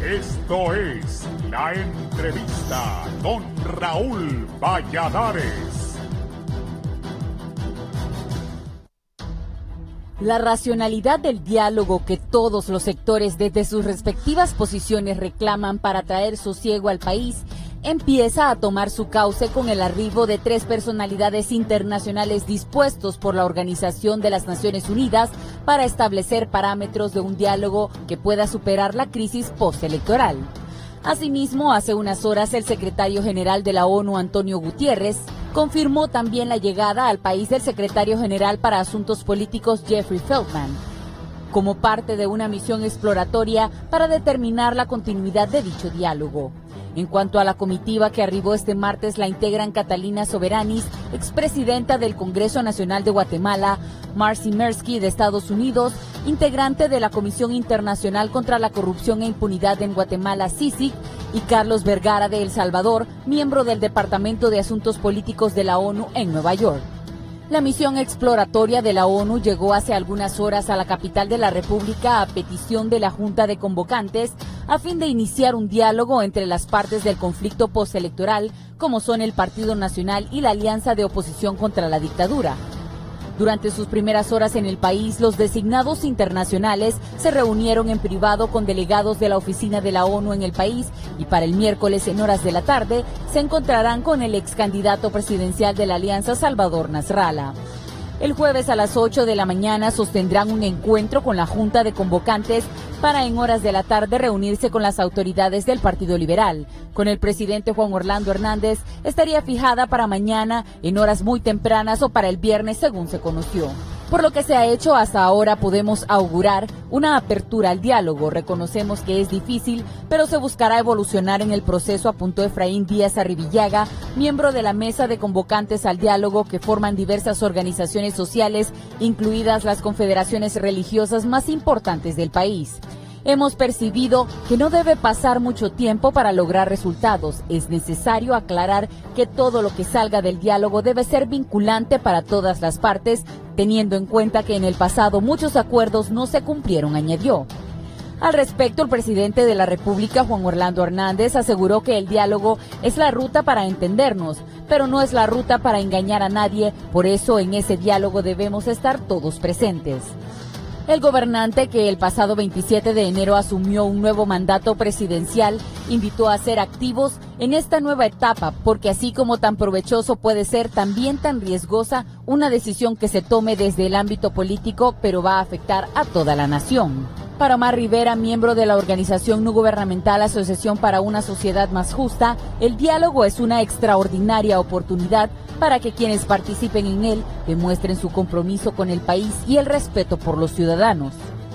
Esto es La Entrevista con Raúl Valladares. La racionalidad del diálogo que todos los sectores desde sus respectivas posiciones reclaman para traer sosiego al país empieza a tomar su cauce con el arribo de 3 personalidades internacionales dispuestos por la Organización de las Naciones Unidas para establecer parámetros de un diálogo que pueda superar la crisis postelectoral. Asimismo, hace unas horas el secretario general de la ONU, Antonio Guterres, confirmó también la llegada al país del secretario general para Asuntos Políticos, Jeffrey Feltman, como parte de una misión exploratoria para determinar la continuidad de dicho diálogo. En cuanto a la comitiva que arribó este martes, la integran Catalina Soberanis, expresidenta del Congreso Nacional de Guatemala, Marcy Mirsky de Estados Unidos, integrante de la Comisión Internacional contra la Corrupción e Impunidad en Guatemala, CICIG, y Carlos Vergara de El Salvador, miembro del Departamento de Asuntos Políticos de la ONU en Nueva York. La misión exploratoria de la ONU llegó hace algunas horas a la capital de la República a petición de la Junta de Convocantes a fin de iniciar un diálogo entre las partes del conflicto postelectoral, como son el Partido Nacional y la Alianza de Oposición contra la Dictadura. Durante sus primeras horas en el país, los designados internacionales se reunieron en privado con delegados de la oficina de la ONU en el país y para el miércoles en horas de la tarde se encontrarán con el ex candidato presidencial de la Alianza, Salvador Nasralla. El jueves a las 8 de la mañana sostendrán un encuentro con la Junta de Convocantes para en horas de la tarde reunirse con las autoridades del Partido Liberal. Con el presidente Juan Orlando Hernández estaría fijada para mañana en horas muy tempranas o para el viernes, según se conoció. Por lo que se ha hecho hasta ahora, podemos augurar una apertura al diálogo. Reconocemos que es difícil, pero se buscará evolucionar en el proceso, apuntó Efraín Díaz Arribillaga, miembro de la mesa de convocantes al diálogo que forman diversas organizaciones sociales, incluidas las confederaciones religiosas más importantes del país. Hemos percibido que no debe pasar mucho tiempo para lograr resultados. Es necesario aclarar que todo lo que salga del diálogo debe ser vinculante para todas las partes, teniendo en cuenta que en el pasado muchos acuerdos no se cumplieron, añadió. Al respecto, el presidente de la República, Juan Orlando Hernández, aseguró que el diálogo es la ruta para entendernos, pero no es la ruta para engañar a nadie, por eso en ese diálogo debemos estar todos presentes. El gobernante, que el pasado 27 de enero asumió un nuevo mandato presidencial, invitó a ser activos en esta nueva etapa, porque así como tan provechoso puede ser, también tan riesgosa una decisión que se tome desde el ámbito político, pero va a afectar a toda la nación. Para Omar Rivera, miembro de la organización no gubernamental Asociación para una Sociedad Más Justa, el diálogo es una extraordinaria oportunidad para que quienes participen en él demuestren su compromiso con el país y el respeto por los ciudadanos.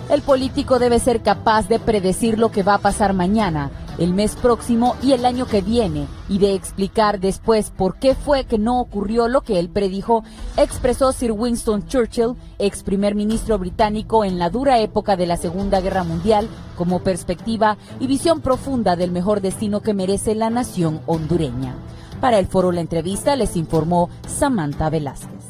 El político debe ser capaz de predecir lo que va a pasar mañana, el mes próximo y el año que viene, y de explicar después por qué fue que no ocurrió lo que él predijo, expresó Sir Winston Churchill, ex primer ministro británico en la dura época de la Segunda Guerra Mundial, como perspectiva y visión profunda del mejor destino que merece la nación hondureña. Para el foro La Entrevista les informó Samantha Velázquez.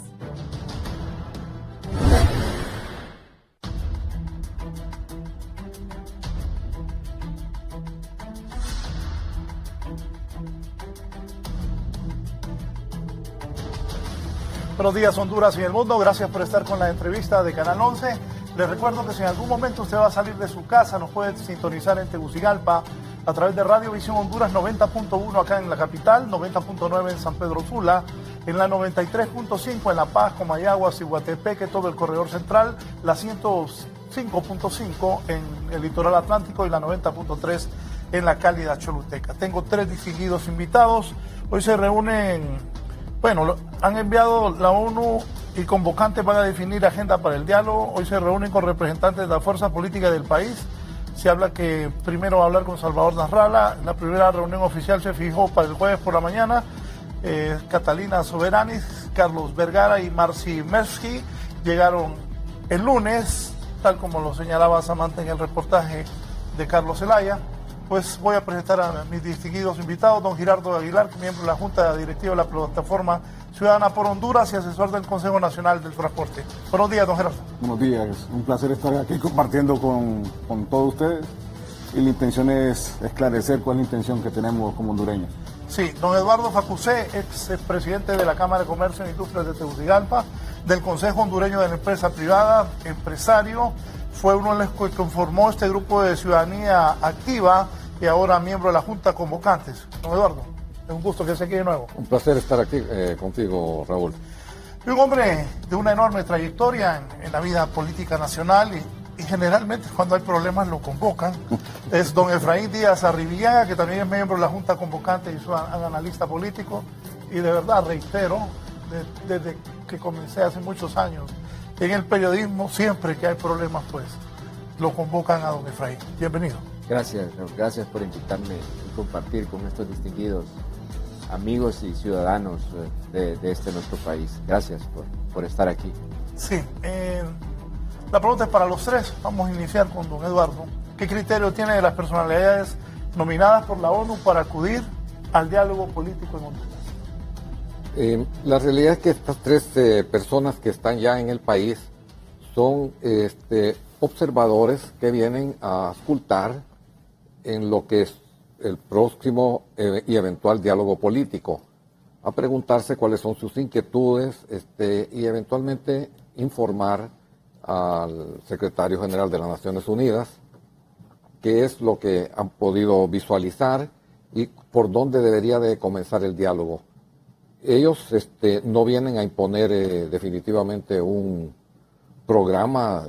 Buenos días, Honduras y el mundo. Gracias por estar con la entrevista de Canal 11. Les recuerdo que si en algún momento usted va a salir de su casa, nos puede sintonizar en Tegucigalpa a través de Radio Visión Honduras 90.1 acá en la capital, 90.9 en San Pedro Sula, en la 93.5 en La Paz, Comayagua, Ciguatepeque, todo el corredor central, la 105.5 en el litoral atlántico y la 90.3 en la cálida Choluteca. Tengo 3 distinguidos invitados. Hoy se reúnen. Bueno, han enviado la ONU y convocantes van a definir agenda para el diálogo. Hoy se reúnen con representantes de la fuerza política del país. Se habla que primero va a hablar con Salvador Nasralla. La primera reunión oficial se fijó para el jueves por la mañana. Catalina Soberanis, Carlos Vergara y Marcy Mirsky llegaron el lunes, tal como lo señalaba Samantha en el reportaje de Carlos Zelaya. Pues voy a presentar a mis distinguidos invitados, don Girardo Aguilar, miembro de la Junta Directiva de la Plataforma Ciudadana por Honduras y asesor del Consejo Nacional del Transporte. Buenos días, don Gerardo. Buenos días, un placer estar aquí compartiendo con todos ustedes. y la intención es esclarecer cuál es la intención que tenemos como hondureños. Sí, don Eduardo Facusé, expresidente de la Cámara de Comercio e Industrias de Tegucigalpa, del Consejo Hondureño de la Empresa Privada, empresario, fue uno de los que conformó este grupo de ciudadanía activa y ahora miembro de la Junta Convocantes. Don Eduardo, es un gusto que esté aquí de nuevo. Un placer estar aquí contigo, Raúl. Y un hombre de una enorme trayectoria en la vida política nacional y generalmente cuando hay problemas lo convocan. Es don Efraín Díaz Arribillaga, que también es miembro de la Junta Convocante y es un analista político. Y de verdad, reitero, desde que comencé hace muchos años en el periodismo, siempre que hay problemas, pues lo convocan a don Efraín. Bienvenido. Gracias por invitarme y compartir con estos distinguidos amigos y ciudadanos de este nuestro país. Gracias por estar aquí. Sí, la pregunta es para los tres. Vamos a iniciar con don Eduardo. ¿Qué criterio tiene de las personalidades nominadas por la ONU para acudir al diálogo político en Honduras? La realidad es que estas tres personas que están ya en el país son observadores que vienen a auscultar en lo que es el próximo y eventual diálogo político, a preguntarse cuáles son sus inquietudes y eventualmente informar al secretario general de las Naciones Unidas qué es lo que han podido visualizar y por dónde debería de comenzar el diálogo. Ellos no vienen a imponer definitivamente un programa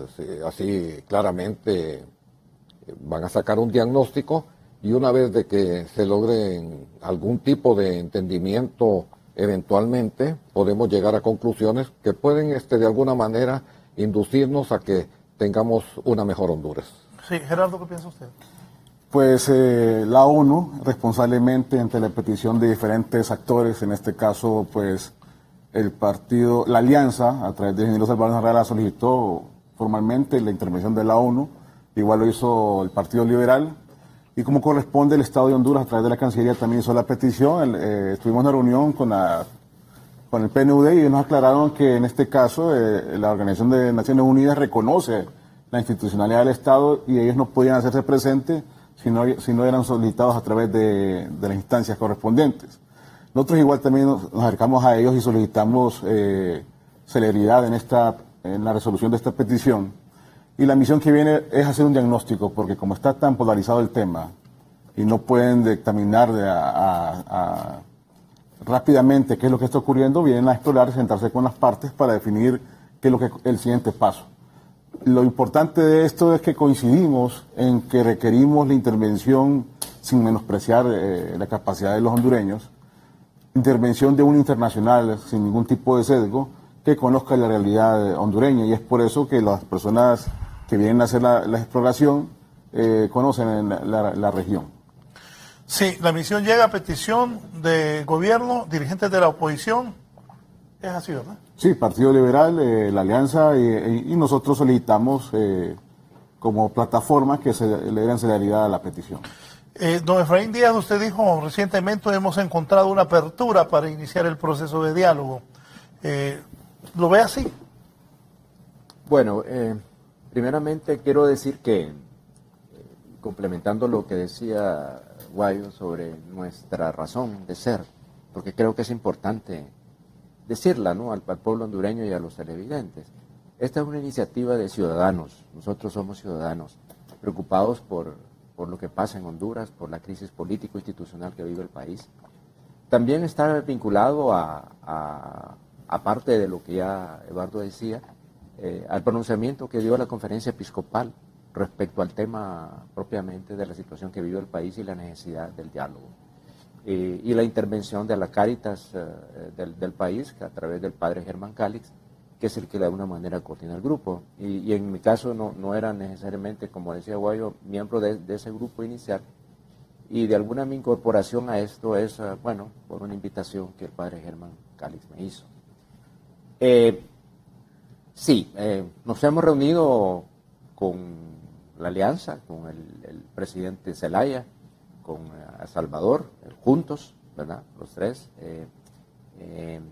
así claramente, van a sacar un diagnóstico y una vez de que se logre algún tipo de entendimiento eventualmente, podemos llegar a conclusiones que pueden de alguna manera inducirnos a que tengamos una mejor Honduras. Sí, Gerardo, ¿qué piensa usted? Pues la ONU, responsablemente ante la petición de diferentes actores, en este caso, pues el partido, la Alianza, a través de Ingeniero Salvador Herrera, solicitó formalmente la intervención de la ONU, igual lo hizo el Partido Liberal, y como corresponde el Estado de Honduras, a través de la Cancillería también hizo la petición. Estuvimos en una reunión con el PNUD y nos aclararon que en este caso la Organización de Naciones Unidas reconoce la institucionalidad del Estado y ellos no podían hacerse presentes si no eran solicitados a través de las instancias correspondientes. Nosotros igual también nos acercamos a ellos y solicitamos celeridad en la resolución de esta petición. Y la misión que viene es hacer un diagnóstico, porque como está tan polarizado el tema y no pueden dictaminar rápidamente qué es lo que está ocurriendo, vienen a explorar, sentarse con las partes para definir qué es el siguiente paso. Lo importante de esto es que coincidimos en que requerimos la intervención, sin menospreciar la capacidad de los hondureños, intervención de un internacional sin ningún tipo de sesgo que conozca la realidad hondureña, y es por eso que las personas que vienen a hacer la exploración conocen la región. Sí, la misión llega a petición de gobierno, dirigentes de la oposición. Es así, ¿verdad? Sí, Partido Liberal, la Alianza y nosotros solicitamos como plataforma que le den celeridad a la petición. Don Efraín Díaz, usted dijo recientemente hemos encontrado una apertura para iniciar el proceso de diálogo. ¿Lo ve así? Bueno, primeramente quiero decir que, complementando lo que decía Guayo sobre nuestra razón de ser, porque creo que es importante decirla, ¿no?, al pueblo hondureño y a los televidentes. Esta es una iniciativa de ciudadanos. Nosotros somos ciudadanos preocupados por lo que pasa en Honduras, por la crisis político-institucional que vive el país. También está vinculado aparte de lo que ya Eduardo decía, al pronunciamiento que dio la conferencia episcopal respecto al tema propiamente de la situación que vive el país y la necesidad del diálogo. Y la intervención de la Cáritas del país, que a través del padre Germán Calix, que es el que de alguna manera coordina el grupo. Y en mi caso no era necesariamente, como decía Guayo, miembro de ese grupo inicial. Y de alguna mi incorporación a esto es, por una invitación que el padre Germán Calix me hizo. Nos hemos reunido con la Alianza, con el presidente Zelaya, con Salvador, juntos, ¿verdad?, los tres.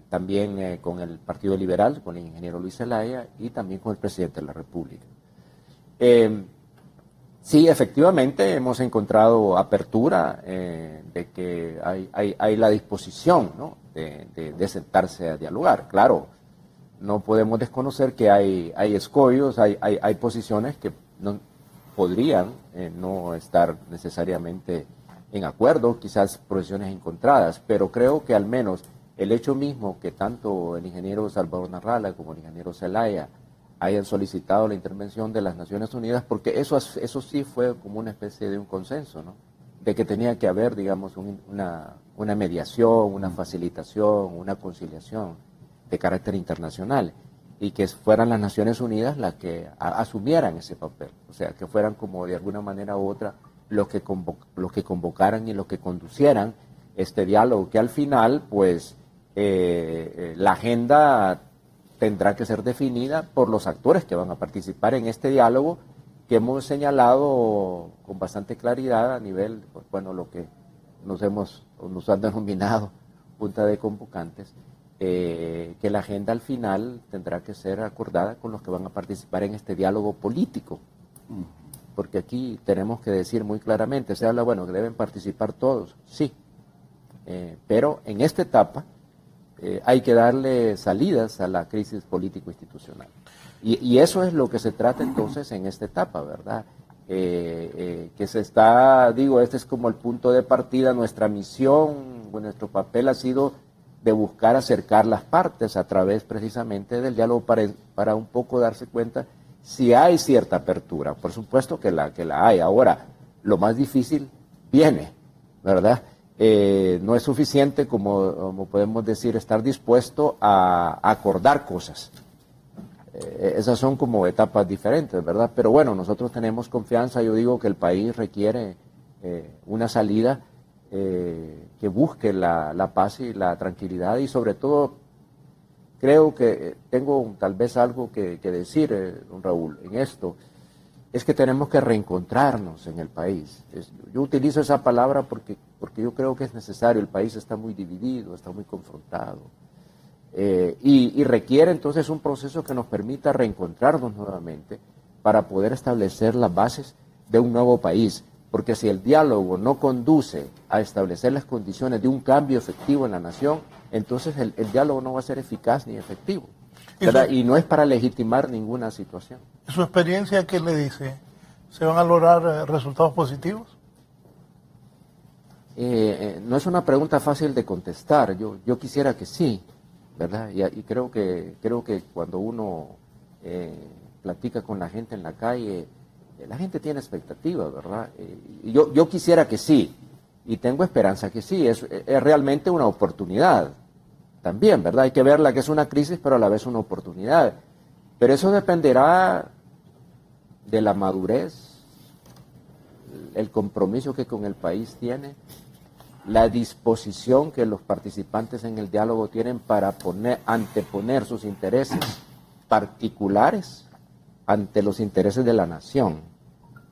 También con el Partido Liberal, con el ingeniero Luis Zelaya y también con el presidente de la República. Sí, efectivamente hemos encontrado apertura, de que hay la disposición, ¿no?, de sentarse a dialogar. Claro, no podemos desconocer que hay escollos, hay posiciones que no podrían no estar necesariamente en acuerdo, quizás posiciones encontradas, pero creo que al menos el hecho mismo que tanto el ingeniero Salvador Narrala como el ingeniero Zelaya hayan solicitado la intervención de las Naciones Unidas, porque eso sí fue como una especie de un consenso, ¿no?, de que tenía que haber, digamos, una mediación, una facilitación, una conciliación de carácter internacional, y que fueran las Naciones Unidas las que asumieran ese papel, o sea, que fueran como de alguna manera u otra los que convocaran y los que conducieran este diálogo, que al final, pues, la agenda tendrá que ser definida por los actores que van a participar en este diálogo, que hemos señalado con bastante claridad a nivel, pues, bueno, lo que nos han denominado junta de convocantes, que la agenda al final tendrá que ser acordada con los que van a participar en este diálogo político. Porque aquí tenemos que decir muy claramente, se habla, bueno, que deben participar todos, sí, pero en esta etapa hay que darle salidas a la crisis político-institucional. Y eso es lo que se trata entonces en esta etapa, ¿verdad? Que se está, digo, este es como el punto de partida. Nuestra misión, nuestro papel ha sido de buscar acercar las partes a través precisamente del diálogo para un poco darse cuenta si hay cierta apertura. Por supuesto que la hay. Ahora, lo más difícil viene, ¿verdad? No es suficiente, como podemos decir, estar dispuesto a acordar cosas. Esas son como etapas diferentes, ¿verdad? Pero bueno, nosotros tenemos confianza. Yo digo que el país requiere una salida que busque la paz y la tranquilidad, y sobre todo creo que tengo tal vez algo que decir, don Raúl, en esto, es que tenemos que reencontrarnos en el país. Yo utilizo esa palabra porque yo creo que es necesario. El país está muy dividido, está muy confrontado, y requiere entonces un proceso que nos permita reencontrarnos nuevamente para poder establecer las bases de un nuevo país. Porque si el diálogo no conduce a establecer las condiciones de un cambio efectivo en la nación, entonces el diálogo no va a ser eficaz ni efectivo, ¿verdad? Y no es para legitimar ninguna situación. ¿Su experiencia qué le dice? ¿Se van a lograr resultados positivos? No es una pregunta fácil de contestar. Yo quisiera que sí, ¿verdad? Y creo que cuando uno platica con la gente en la calle, la gente tiene expectativas, ¿verdad? Yo quisiera que sí, y tengo esperanza que sí. Es realmente una oportunidad también, ¿verdad? Hay que verla que es una crisis, pero a la vez una oportunidad. Pero eso dependerá de la madurez, el compromiso que con el país tiene, la disposición que los participantes en el diálogo tienen para anteponer sus intereses particulares ante los intereses de la nación,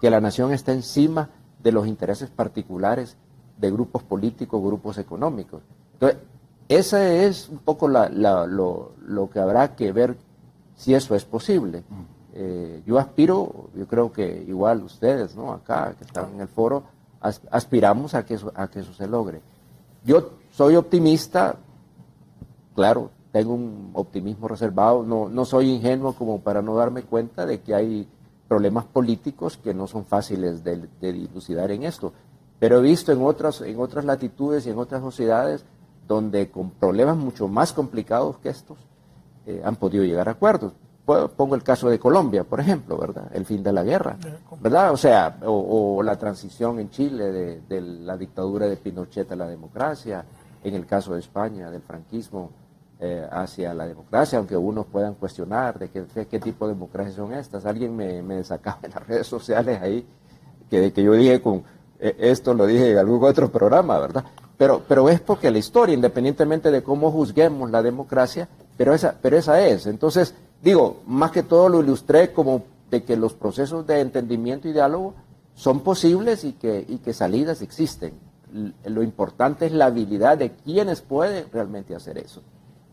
que la nación está encima de los intereses particulares de grupos políticos, grupos económicos. Entonces, ese es un poco lo que habrá que ver si eso es posible. Yo creo que igual ustedes, ¿no?, acá que están en el foro, aspiramos a que eso se logre. Yo soy optimista, claro, tengo un optimismo reservado, no soy ingenuo como para no darme cuenta de que hay problemas políticos que no son fáciles de dilucidar en esto, pero he visto en otras latitudes y en otras sociedades donde con problemas mucho más complicados que estos han podido llegar a acuerdos. Pongo el caso de Colombia, por ejemplo, ¿verdad? El fin de la guerra, ¿verdad? O sea, o la transición en Chile de la dictadura de Pinochet a la democracia, en el caso de España, del franquismo hacia la democracia, aunque unos puedan cuestionar de qué tipo de democracia son estas. Alguien me sacaba en las redes sociales ahí, que yo dije esto lo dije en algún otro programa, ¿verdad? Pero es porque la historia, independientemente de cómo juzguemos la democracia, pero esa es. Entonces, digo, más que todo lo ilustré como de que los procesos de entendimiento y diálogo son posibles y que salidas existen. Lo importante es la habilidad de quienes pueden realmente hacer eso.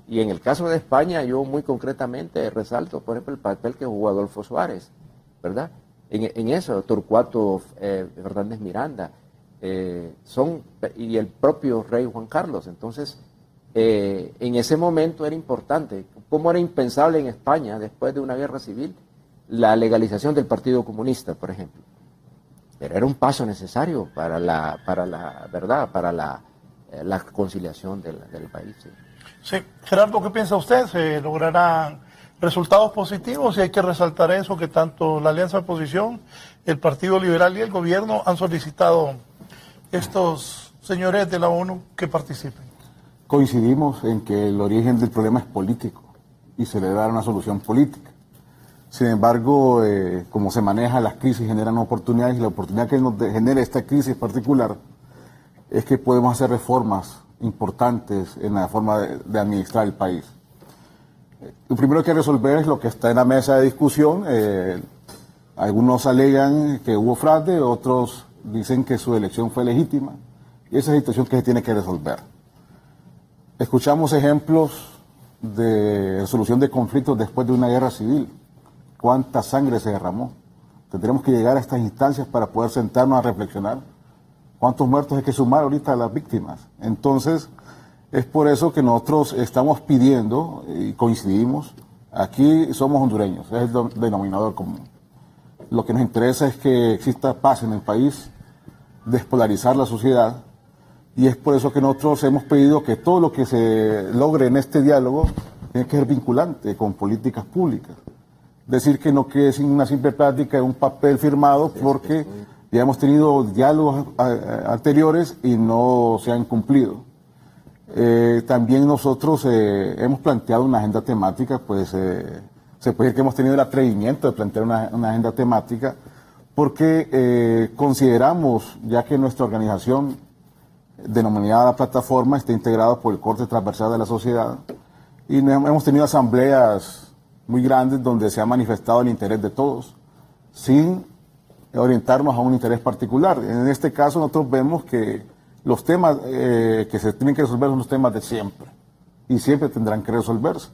Y en el caso de España, yo muy concretamente resalto, por ejemplo, el papel que jugó Adolfo Suárez, ¿verdad? en eso, Torcuato Fernández Miranda, y el propio rey Juan Carlos. Entonces, en ese momento era importante. ¿Cómo era impensable en España, después de una guerra civil, la legalización del Partido Comunista, por ejemplo? Pero era un paso necesario para la verdad, para la conciliación del país. Sí. Sí. Gerardo, ¿qué piensa usted? ¿Se lograrán resultados positivos? Y hay que resaltar eso, que tanto la Alianza de Oposición, el Partido Liberal y el Gobierno han solicitado estos señores de la ONU que participen. Coincidimos en que el origen del problema es político y se le debe dar una solución política. Sin embargo, como se maneja, las crisis generan oportunidades, y la oportunidad que nos genera esta crisis particular es que podemos hacer reformas importantes en la forma de administrar el país. Lo primero que hay que resolver es lo que está en la mesa de discusión. Algunos alegan que hubo fraude, otros dicen que su elección fue legítima, y esa es la situación que se tiene que resolver. Escuchamos ejemplos de resolución de conflictos después de una guerra civil. ¿Cuánta sangre se derramó? Tendremos que llegar a estas instancias para poder sentarnos a reflexionar cuántos muertos hay que sumar ahorita a las víctimas. Entonces, es por eso que nosotros estamos pidiendo, y coincidimos, aquí somos hondureños, es el denominador común. Lo que nos interesa es que exista paz en el país, despolarizar la sociedad, y es por eso que nosotros hemos pedido que todo lo que se logre en este diálogo tiene que ser vinculante con políticas públicas. Decir que no quede sin una simple plática de un papel firmado, porque ya hemos tenido diálogos anteriores y no se han cumplido. También nosotros hemos planteado una agenda temática, pues se puede decir que hemos tenido el atrevimiento de plantear una agenda temática, porque consideramos, ya que nuestra organización denominada Plataforma está integrada por el corte transversal de la sociedad, y hemos tenido asambleas muy grandes donde se ha manifestado el interés de todos, sin orientarnos a un interés particular. En este caso nosotros vemos que los temas que se tienen que resolver son los temas de siempre, y siempre tendrán que resolverse.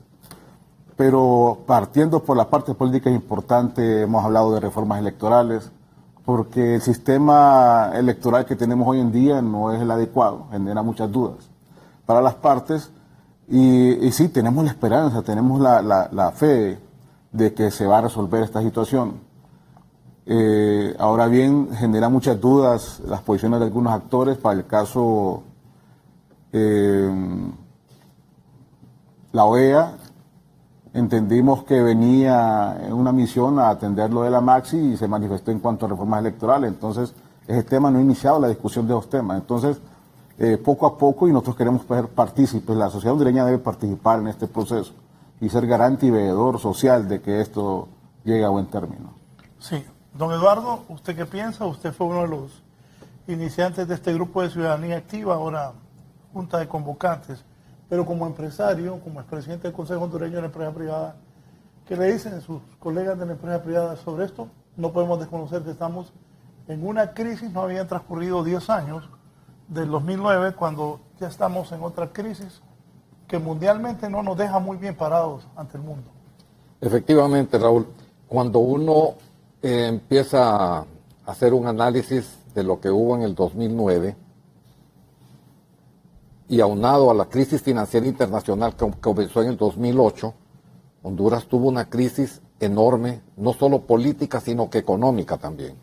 Pero partiendo por la parte política es importante, hemos hablado de reformas electorales, porque el sistema electoral que tenemos hoy en día no es el adecuado, genera muchas dudas para las partes. Y sí, tenemos la esperanza, tenemos la fe de que se va a resolver esta situación. Ahora bien, genera muchas dudas las posiciones de algunos actores. Para el caso, la OEA, entendimos que venía en una misión a atender lo de la Maxi y se manifestó en cuanto a reformas electorales. Entonces, ese tema no ha iniciado la discusión de los temas. Entonces, poco a poco, y nosotros queremos ser partícipes, la sociedad hondureña debe participar en este proceso y ser garante y veedor social de que esto llegue a buen término. Sí. Don Eduardo, ¿usted qué piensa? Usted fue uno de los iniciantes de este grupo de ciudadanía activa, ahora junta de convocantes, pero como empresario, como expresidente del Consejo Hondureño de la Empresa Privada, ¿qué le dicen sus colegas de la empresa privada sobre esto? No podemos desconocer que estamos en una crisis, no habían transcurrido 10 años, del 2009, cuando ya estamos en otra crisis que mundialmente no nos deja muy bien parados ante el mundo. Efectivamente, Raúl, cuando uno empieza a hacer un análisis de lo que hubo en el 2009 y aunado a la crisis financiera internacional que comenzó en el 2008, Honduras tuvo una crisis enorme, no solo política, sino que económica también.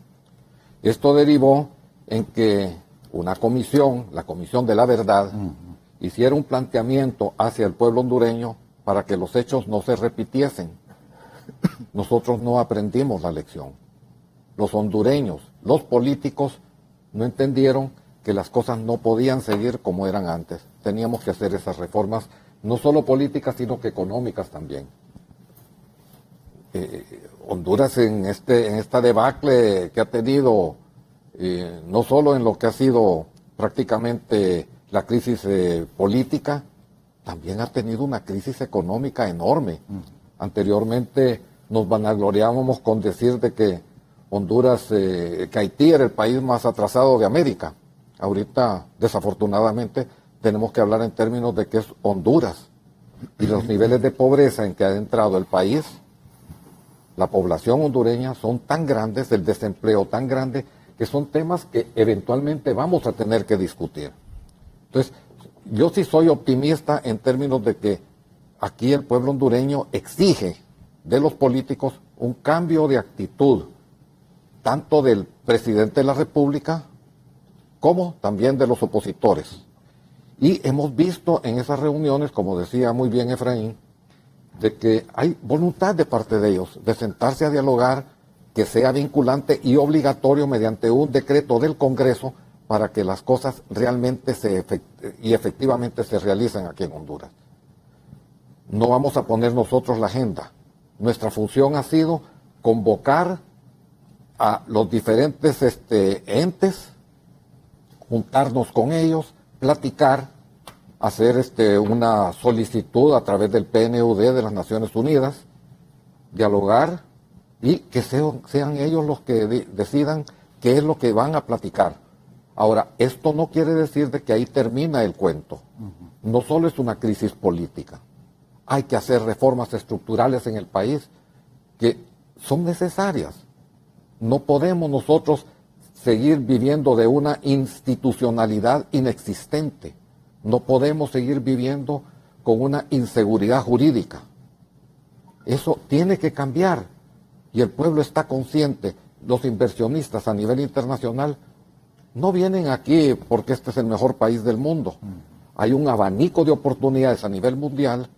Esto derivó en que una comisión, la Comisión de la Verdad, hiciera un planteamiento hacia el pueblo hondureño para que los hechos no se repitiesen. Nosotros no aprendimos la lección. Los hondureños, los políticos, no entendieron que las cosas no podían seguir como eran antes. Teníamos que hacer esas reformas, no solo políticas, sino que económicas también. Honduras en esta debacle que ha tenido, no solo en lo que ha sido prácticamente la crisis política, también ha tenido una crisis económica enorme. Anteriormente nos vanagloriábamos con decir de que Honduras, que Haití era el país más atrasado de América. Ahorita, desafortunadamente, tenemos que hablar en términos de que es Honduras. Y los niveles de pobreza en que ha entrado el país la población hondureña son tan grandes, el desempleo tan grande, que son temas que eventualmente vamos a tener que discutir. Entonces, yo sí soy optimista en términos de que aquí el pueblo hondureño exige de los políticos un cambio de actitud, tanto del presidente de la República como también de los opositores. Y hemos visto en esas reuniones, como decía muy bien Efraín, de que hay voluntad de parte de ellos de sentarse a dialogar, que sea vinculante y obligatorio mediante un decreto del Congreso para que las cosas realmente y efectivamente se realicen aquí en Honduras. No vamos a poner nosotros la agenda. Nuestra función ha sido convocar a los diferentes entes, juntarnos con ellos, platicar, hacer una solicitud a través del PNUD de las Naciones Unidas, dialogar y que sean ellos los que decidan qué es lo que van a platicar. Ahora, esto no quiere decir de que ahí termina el cuento. No solo es una crisis política. Hay que hacer reformas estructurales en el país que son necesarias. No podemos nosotros seguir viviendo de una institucionalidad inexistente. No podemos seguir viviendo con una inseguridad jurídica. Eso tiene que cambiar. Y el pueblo está consciente. Los inversionistas a nivel internacional no vienen aquí porque este es el mejor país del mundo. Hay un abanico de oportunidades a nivel mundial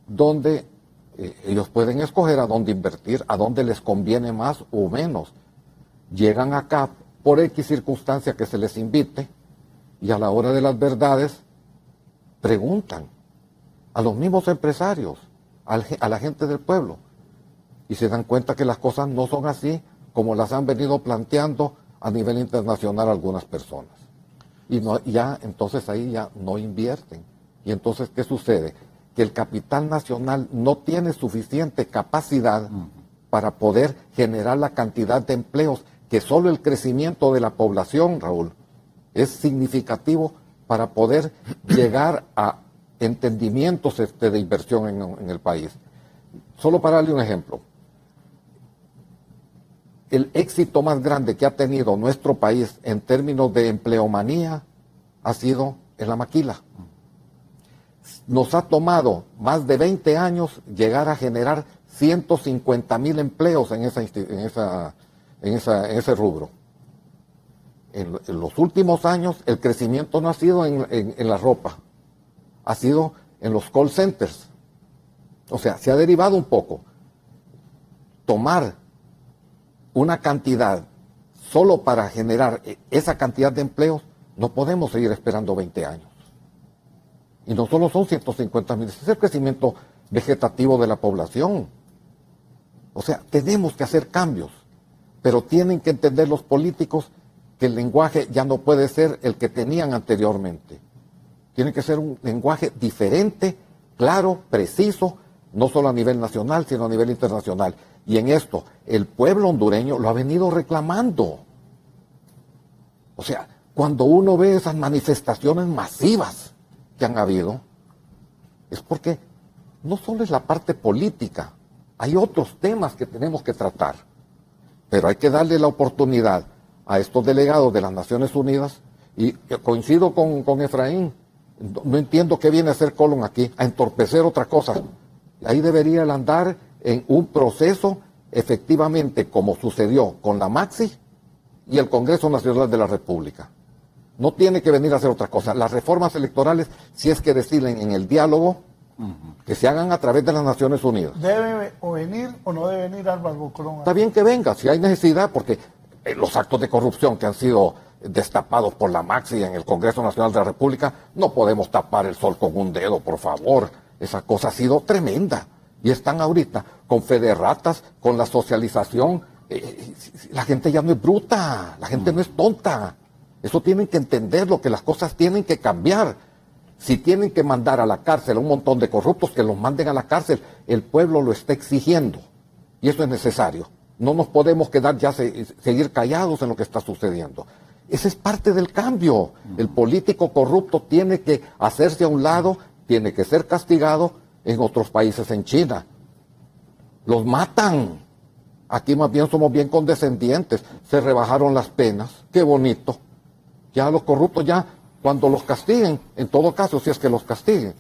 donde ellos pueden escoger a dónde invertir, a dónde les conviene más o menos. Llegan acá por X circunstancia que se les invite y a la hora de las verdades preguntan a los mismos empresarios, a la gente del pueblo, y se dan cuenta que las cosas no son así como las han venido planteando a nivel internacional algunas personas. Y entonces ahí ya no invierten. Y entonces, ¿qué sucede? Que el capital nacional no tiene suficiente capacidad para poder generar la cantidad de empleos que solo el crecimiento de la población, Raúl, es significativo para poder llegar a entendimientos de inversión en el país. Solo para darle un ejemplo. El éxito más grande que ha tenido nuestro país en términos de empleomanía ha sido en la maquila. Nos ha tomado más de 20 años llegar a generar 150,000 empleos en ese rubro. En los últimos años el crecimiento no ha sido en la ropa, ha sido en los call centers. O sea, se ha derivado un poco. Tomar una cantidad solo para generar esa cantidad de empleos, no podemos seguir esperando 20 años. Y no solo son 150,000, es el crecimiento vegetativo de la población. O sea, tenemos que hacer cambios, pero tienen que entender los políticos que el lenguaje ya no puede ser el que tenían anteriormente. Tiene que ser un lenguaje diferente, claro, preciso, no solo a nivel nacional, sino a nivel internacional. Y en esto, el pueblo hondureño lo ha venido reclamando. O sea, cuando uno ve esas manifestaciones masivas que han habido, es porque no solo es la parte política, hay otros temas que tenemos que tratar. Pero hay que darle la oportunidad a estos delegados de las Naciones Unidas, y coincido con Efraín, no entiendo qué viene a hacer Colón aquí, a entorpecer otra cosa. Ahí debería él andar en un proceso efectivamente como sucedió con la Maxi y el Congreso Nacional de la República. No tiene que venir a hacer otra cosa. Las reformas electorales, si es que deciden en el diálogo, que se hagan a través de las Naciones Unidas. ¿Debe o venir o no debe venir Álvaro Colón? Está bien que venga, si hay necesidad, porque los actos de corrupción que han sido destapados por la Maxi en el Congreso Nacional de la República, no podemos tapar el sol con un dedo, por favor. Esa cosa ha sido tremenda. Y están ahorita con federatas, con la socialización. La gente ya no es bruta, la gente no es tonta. Eso tienen que entenderlo, que las cosas tienen que cambiar. Si tienen que mandar a la cárcel a un montón de corruptos, que los manden a la cárcel. El pueblo lo está exigiendo. Y eso es necesario. No nos podemos quedar ya seguir callados en lo que está sucediendo. Ese es parte del cambio. El político corrupto tiene que hacerse a un lado, tiene que ser castigado. En otros países, en China, los matan. Aquí más bien somos bien condescendientes. Se rebajaron las penas. Qué bonito. Ya los corruptos, ya cuando los castiguen, en todo caso, si es que los castiguen.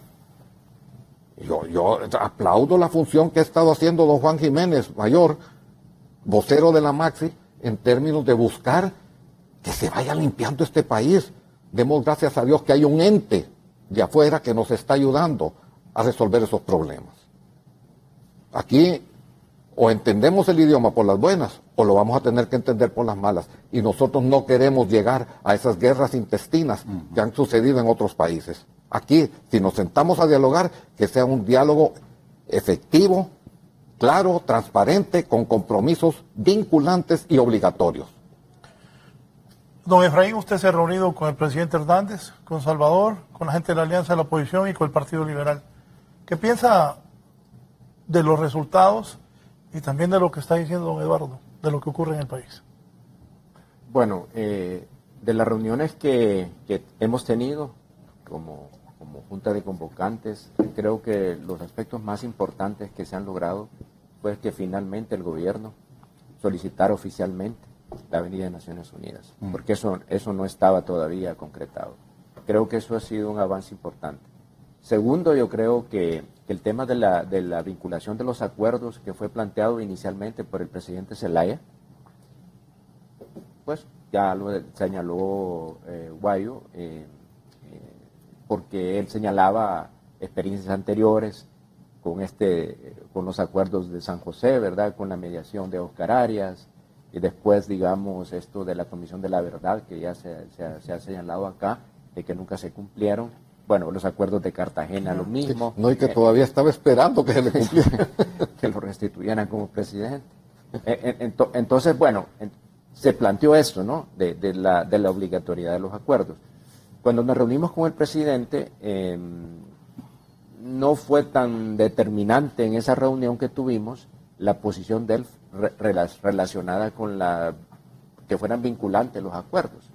Yo aplaudo la función que ha estado haciendo don Juan Jiménez Mayor, vocero de la Maxi, en términos de buscar que se vaya limpiando este país. Demos gracias a Dios que hay un ente de afuera que nos está ayudando a resolver esos problemas. Aquí o entendemos el idioma por las buenas o lo vamos a tener que entender por las malas. Y nosotros no queremos llegar a esas guerras intestinas que han sucedido en otros países. Aquí, si nos sentamos a dialogar, que sea un diálogo efectivo, claro, transparente, con compromisos vinculantes y obligatorios. Don Efraín, usted se ha reunido con el presidente Hernández, con Salvador, con la gente de la Alianza de la Oposición y con el Partido Liberal. ¿Qué piensa de los resultados y también de lo que está diciendo don Eduardo, de lo que ocurre en el país? Bueno, de las reuniones que hemos tenido como Junta de Convocantes, creo que los aspectos más importantes que se han logrado fue que finalmente el gobierno solicitara oficialmente la venida de Naciones Unidas, porque eso no estaba todavía concretado. Creo que eso ha sido un avance importante. Segundo, yo creo que el tema de la vinculación de los acuerdos que fue planteado inicialmente por el presidente Zelaya, pues ya lo señaló Guayo, porque él señalaba experiencias anteriores con los acuerdos de San José, ¿verdad?, con la mediación de Oscar Arias, y después, digamos, esto de la Comisión de la Verdad, que ya se ha señalado acá, de que nunca se cumplieron. Bueno, los acuerdos de Cartagena, lo mismo. No, y que todavía estaba esperando que se le cumpliera. Que lo restituyeran como presidente. Entonces, bueno, se planteó esto, ¿no?, de la obligatoriedad de los acuerdos. Cuando nos reunimos con el presidente, no fue tan determinante en esa reunión que tuvimos la posición de él relacionada con que fueran vinculantes los acuerdos.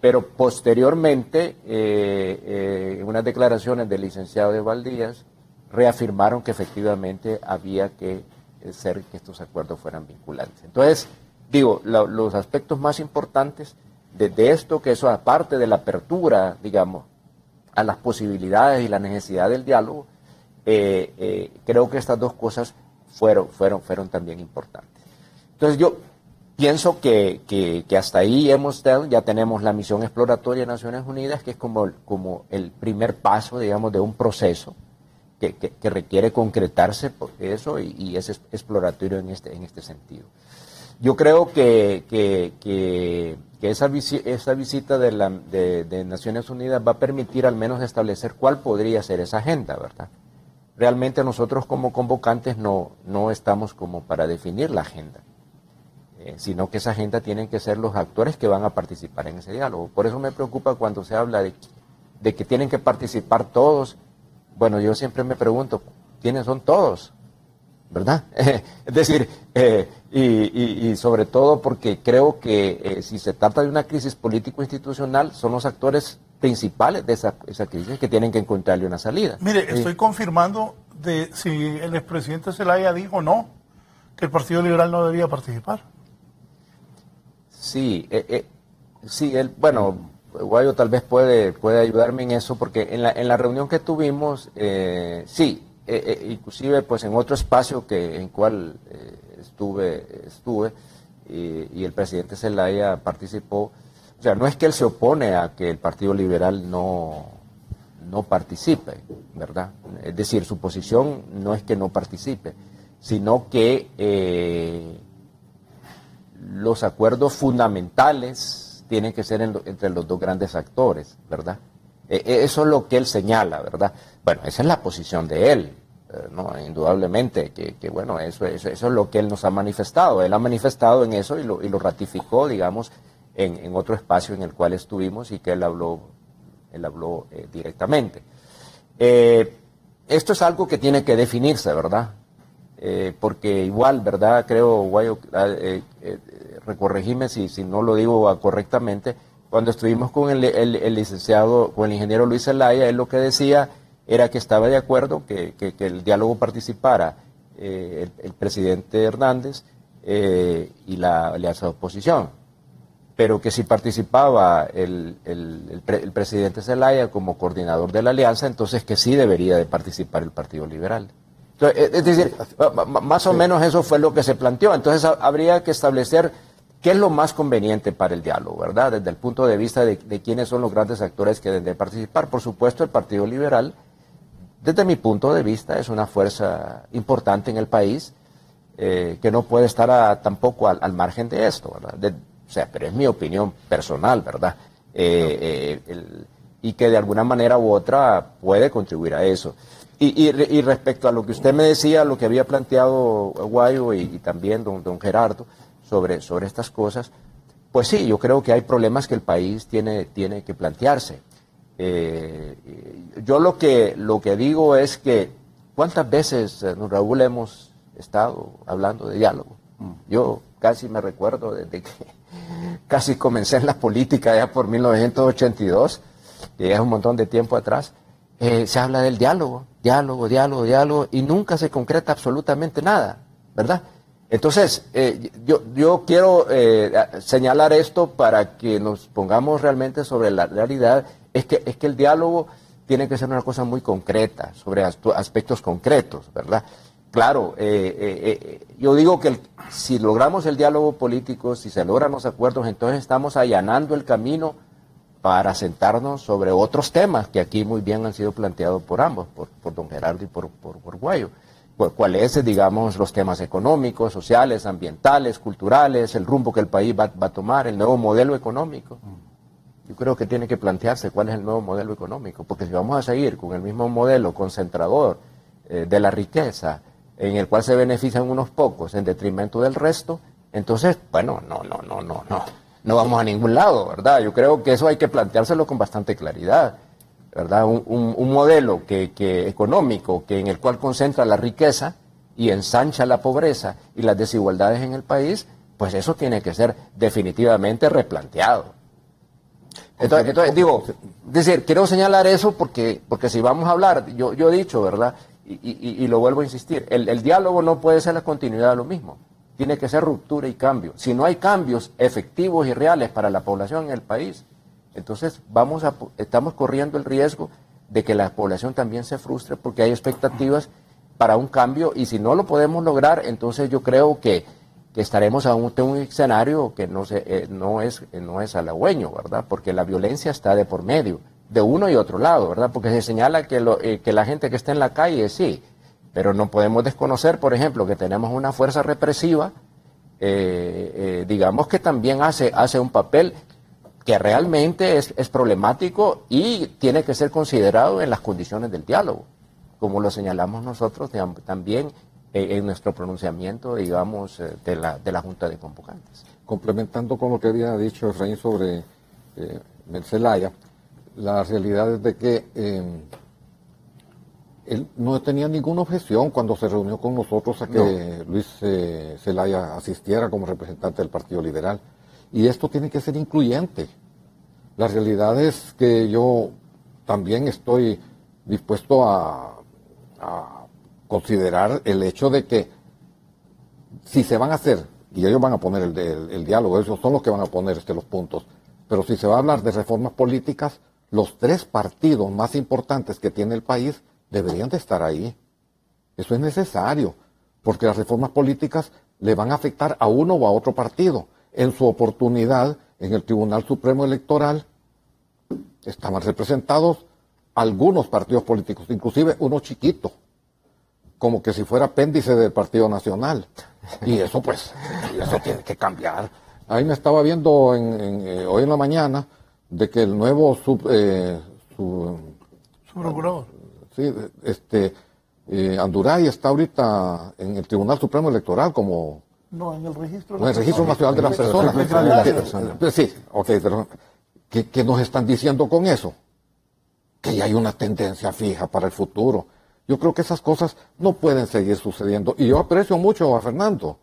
Pero posteriormente, en unas declaraciones del licenciado de Valdías, reafirmaron que efectivamente había que hacer que estos acuerdos fueran vinculantes. Entonces, digo, los aspectos más importantes de esto, que eso aparte de la apertura, digamos, a las posibilidades y la necesidad del diálogo, creo que estas dos cosas fueron también importantes. Entonces yo pienso que hasta ahí ya tenemos la misión exploratoria de Naciones Unidas, que es como el primer paso, digamos, de un proceso que requiere concretarse por eso y es exploratorio en este sentido. Yo creo que esa visita de Naciones Unidas va a permitir al menos establecer cuál podría ser esa agenda, ¿verdad? Realmente nosotros como convocantes no estamos como para definir la agenda, sino que esa agenda tienen que ser los actores que van a participar en ese diálogo. Por eso me preocupa cuando se habla de que tienen que participar todos. Bueno, yo siempre me pregunto, ¿quiénes son todos? ¿Verdad? Es decir, y sobre todo porque creo que si se trata de una crisis político-institucional, son los actores principales de esa crisis que tienen que encontrarle una salida. Mire, estoy confirmando de si el expresidente Zelaya dijo no, que el Partido Liberal no debía participar. Sí, bueno, Guayo tal vez puede ayudarme en eso, porque en la reunión que tuvimos, sí, inclusive pues en otro espacio en cual estuve y el presidente Zelaya participó. O sea, no es que él se opone a que el Partido Liberal no participe, ¿verdad? Es decir, su posición no es que no participe, sino que los acuerdos fundamentales tienen que ser entre los dos grandes actores, ¿verdad? Eso es lo que él señala, ¿verdad? Bueno, esa es la posición de él, ¿no? Indudablemente, que bueno, eso es lo que él nos ha manifestado. Él ha manifestado en eso y lo ratificó, digamos, en otro espacio en el cual estuvimos y que él habló directamente. Esto es algo que tiene que definirse, ¿verdad? Porque igual, ¿verdad? Creo, Guayo, recorregime si no lo digo correctamente, cuando estuvimos con el licenciado, con el ingeniero Luis Zelaya, él lo que decía era que estaba de acuerdo que el diálogo participara el presidente Hernández y la alianza de oposición. Pero que si participaba el presidente Zelaya como coordinador de la alianza, entonces que sí debería de participar el Partido Liberal. Entonces, es decir, más o menos eso fue lo que se planteó. Entonces habría que establecer qué es lo más conveniente para el diálogo, ¿verdad? Desde el punto de vista de quiénes son los grandes actores que deben de participar. Por supuesto, el Partido Liberal, desde mi punto de vista, es una fuerza importante en el país, que no puede estar tampoco al margen de esto, ¿verdad? O sea, pero es mi opinión personal, ¿verdad? Y que de alguna manera u otra puede contribuir a eso. Y respecto a lo que usted me decía, lo que había planteado Guayo y también don Gerardo sobre estas cosas, pues sí, yo creo que hay problemas que el país tiene que plantearse. Yo lo que digo es que ¿cuántas veces, don Raúl, hemos estado hablando de diálogo? Yo casi me recuerdo desde que casi comencé en la política ya por 1982, que ya es un montón de tiempo atrás, se habla del diálogo, y nunca se concreta absolutamente nada, ¿verdad? Entonces, yo quiero señalar esto para que nos pongamos realmente sobre la realidad, es que el diálogo tiene que ser una cosa muy concreta, sobre aspectos concretos, ¿verdad? Claro, yo digo que si logramos el diálogo político, si se logran los acuerdos, entonces estamos allanando el camino para sentarnos sobre otros temas que aquí muy bien han sido planteados por ambos, por don Gerardo y por Guayo. ¿Cuáles, digamos, los temas económicos, sociales, ambientales, culturales, el rumbo que el país va a tomar, el nuevo modelo económico? Yo creo que tiene que plantearse cuál es el nuevo modelo económico, porque si vamos a seguir con el mismo modelo concentrador de la riqueza, en el cual se benefician unos pocos en detrimento del resto, entonces, bueno, no vamos a ningún lado, ¿verdad? Yo creo que eso hay que planteárselo con bastante claridad, ¿verdad? Un modelo económico en el cual concentra la riqueza y ensancha la pobreza y las desigualdades en el país, pues eso tiene que ser definitivamente replanteado. Entonces digo, quiero señalar eso porque si vamos a hablar, yo he dicho, ¿verdad? Y lo vuelvo a insistir, el diálogo no puede ser la continuidad de lo mismo, tiene que ser ruptura y cambio. Si no hay cambios efectivos y reales para la población en el país, entonces estamos corriendo el riesgo de que la población también se frustre porque hay expectativas para un cambio y si no lo podemos lograr, entonces yo creo que estaremos ante un escenario que no es halagüeño, ¿verdad? Porque la violencia está de por medio, de uno y otro lado, ¿verdad? Porque se señala que la gente que está en la calle, sí, pero no podemos desconocer, por ejemplo, que tenemos una fuerza represiva, digamos que también hace un papel que realmente es problemático y tiene que ser considerado en las condiciones del diálogo, como lo señalamos nosotros también en nuestro pronunciamiento, digamos, de la Junta de Convocantes. Complementando con lo que había dicho Efraín sobre Zelaya, la realidad es de que él no tenía ninguna objeción cuando se reunió con nosotros a que Luis Zelaya asistiera como representante del Partido Liberal. Y esto tiene que ser incluyente. La realidad es que yo también estoy dispuesto a considerar el hecho de que si se van a hacer, y ellos van a poner el diálogo, ellos son los que van a poner los puntos, pero si se va a hablar de reformas políticas, los tres partidos más importantes que tiene el país deberían de estar ahí. Eso es necesario, porque las reformas políticas le van a afectar a uno o a otro partido. En su oportunidad, en el Tribunal Supremo Electoral, estaban representados algunos partidos políticos, inclusive uno chiquito, como que si fuera apéndice del Partido Nacional. Y eso pues, eso tiene que cambiar. Ahí me estaba viendo hoy en la mañana de que el nuevo subprocurador. Sí, Anduray está ahorita en el Tribunal Supremo Electoral como... No, en el registro. En el Registro Nacional de las Personas. Sí, ok, pero ¿qué nos están diciendo con eso? Que ya hay una tendencia fija para el futuro. Yo creo que esas cosas no pueden seguir sucediendo. Y yo aprecio mucho a Fernando,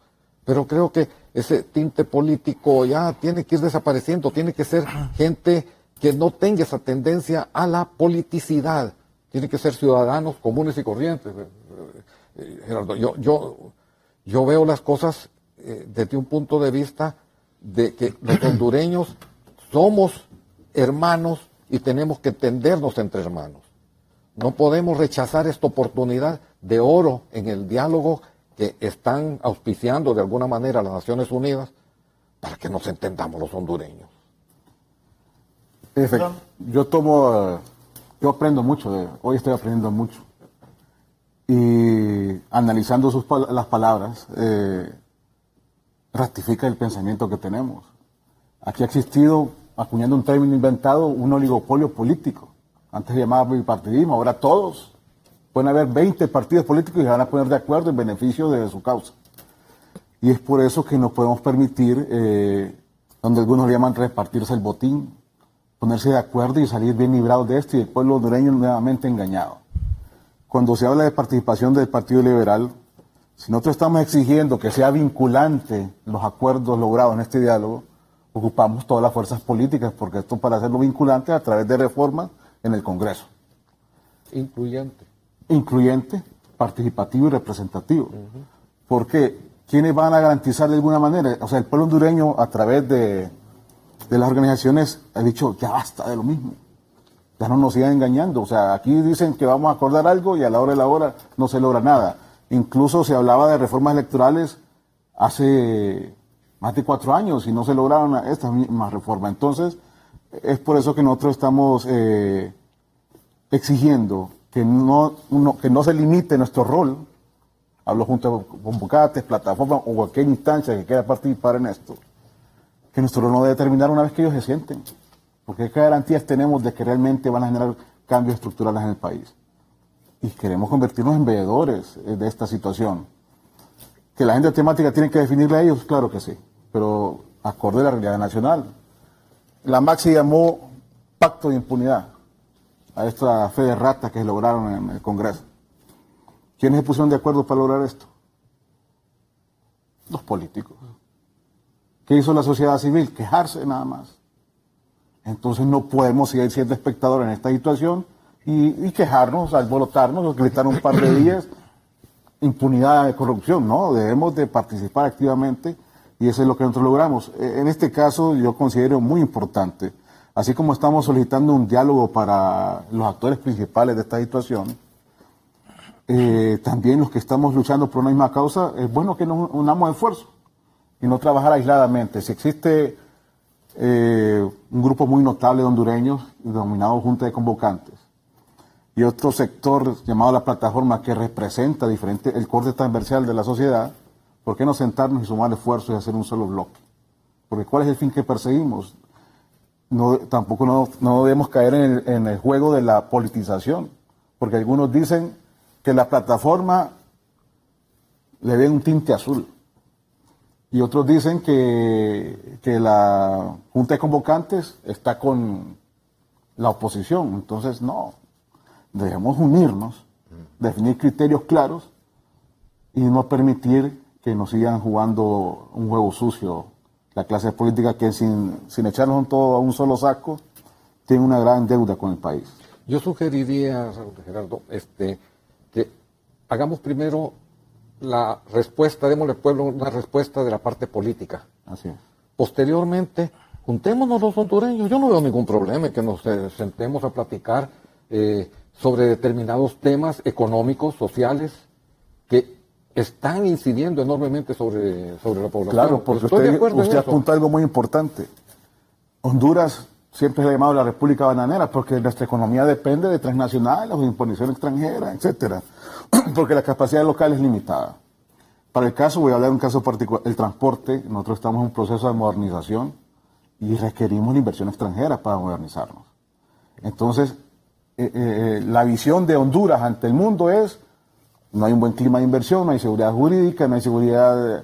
pero creo que ese tinte político ya tiene que ir desapareciendo. Tiene que ser gente que no tenga esa tendencia a la politicidad. Tienen que ser ciudadanos comunes y corrientes. Gerardo, yo veo las cosas desde un punto de vista de que los hondureños somos hermanos y tenemos que entendernos entre hermanos. No podemos rechazar esta oportunidad de oro en el diálogo que están auspiciando de alguna manera las Naciones Unidas para que nos entendamos los hondureños. Yo aprendo mucho, hoy estoy aprendiendo mucho. Y analizando las palabras, ratifica el pensamiento que tenemos. Aquí ha existido, acuñando un término inventado, un oligopolio político. Antes se llamaba bipartidismo, ahora todos. Pueden haber 20 partidos políticos y se van a poner de acuerdo en beneficio de su causa. Y es por eso que no podemos permitir, donde algunos le llaman repartirse el botín, ponerse de acuerdo y salir bien librados de esto y el pueblo hondureño nuevamente engañado. Cuando se habla de participación del Partido Liberal, si nosotros estamos exigiendo que sea vinculante los acuerdos logrados en este diálogo, ocupamos todas las fuerzas políticas, porque esto para hacerlo vinculante a través de reformas en el Congreso. Incluyente, participativo y representativo. Porque ¿quiénes van a garantizar de alguna manera? O sea, el pueblo hondureño a través de las organizaciones ha dicho, ya basta de lo mismo. Ya no nos sigan engañando. O sea, aquí dicen que vamos a acordar algo y a la hora de la hora no se logra nada. Incluso se hablaba de reformas electorales hace más de 4 años y no se lograron estas mismas reformas. Entonces, es por eso que nosotros estamos exigiendo que no se limite nuestro rol. Hablo junto a convocantes, plataformas o cualquier instancia que quiera participar en esto. Que nuestro rol no debe terminar una vez que ellos se sienten. Porque ¿qué garantías tenemos de que realmente van a generar cambios estructurales en el país? Y queremos convertirnos en veedores de esta situación. ¿Que la agenda temática tiene que definirla a ellos? Claro que sí, pero acorde a la realidad nacional. La MAC se llamó Pacto de Impunidad a esta fe de ratas que lograron en el Congreso. ¿Quiénes se pusieron de acuerdo para lograr esto? Los políticos. ¿Qué hizo la sociedad civil? Quejarse nada más. Entonces no podemos seguir siendo espectadores en esta situación y quejarnos, alborotarnos, o gritar un par de días, impunidad de corrupción. No, debemos de participar activamente y eso es lo que nosotros logramos. En este caso yo considero muy importante, así como estamos solicitando un diálogo para los actores principales de esta situación, también los que estamos luchando por una misma causa, es bueno que nos unamos esfuerzos y no trabajar aisladamente. Si existe un grupo muy notable de hondureños, denominado Junta de Convocantes, y otro sector llamado la plataforma que representa el corte transversal de la sociedad, ¿por qué no sentarnos y sumar esfuerzos y hacer un solo bloque? Porque ¿cuál es el fin que perseguimos? Tampoco no debemos caer en el juego de la politización, porque algunos dicen que la plataforma le ven un tinte azul. Y otros dicen que la Junta de Convocantes está con la oposición. Entonces, no. Debemos unirnos, definir criterios claros y no permitir que nos sigan jugando un juego sucio la clase política que sin echarnos todo a un solo saco tiene una gran deuda con el país. Yo sugeriría, Gerardo, que hagamos primero la respuesta, démosle al pueblo una respuesta de la parte política. Así es. Posteriormente, juntémonos los hondureños. Yo no veo ningún problema en que nos sentemos a platicar sobre determinados temas económicos, sociales, que están incidiendo enormemente sobre la población. Claro, porque usted apunta algo muy importante. Honduras siempre se ha llamado la República Bananera porque nuestra economía depende de transnacionales o de imposición extranjera, etcétera. Porque la capacidad local es limitada. Para el caso, voy a hablar de un caso particular, el transporte. Nosotros estamos en un proceso de modernización y requerimos la inversión extranjera para modernizarnos. Entonces, la visión de Honduras ante el mundo es: no hay un buen clima de inversión, no hay seguridad jurídica, no hay seguridad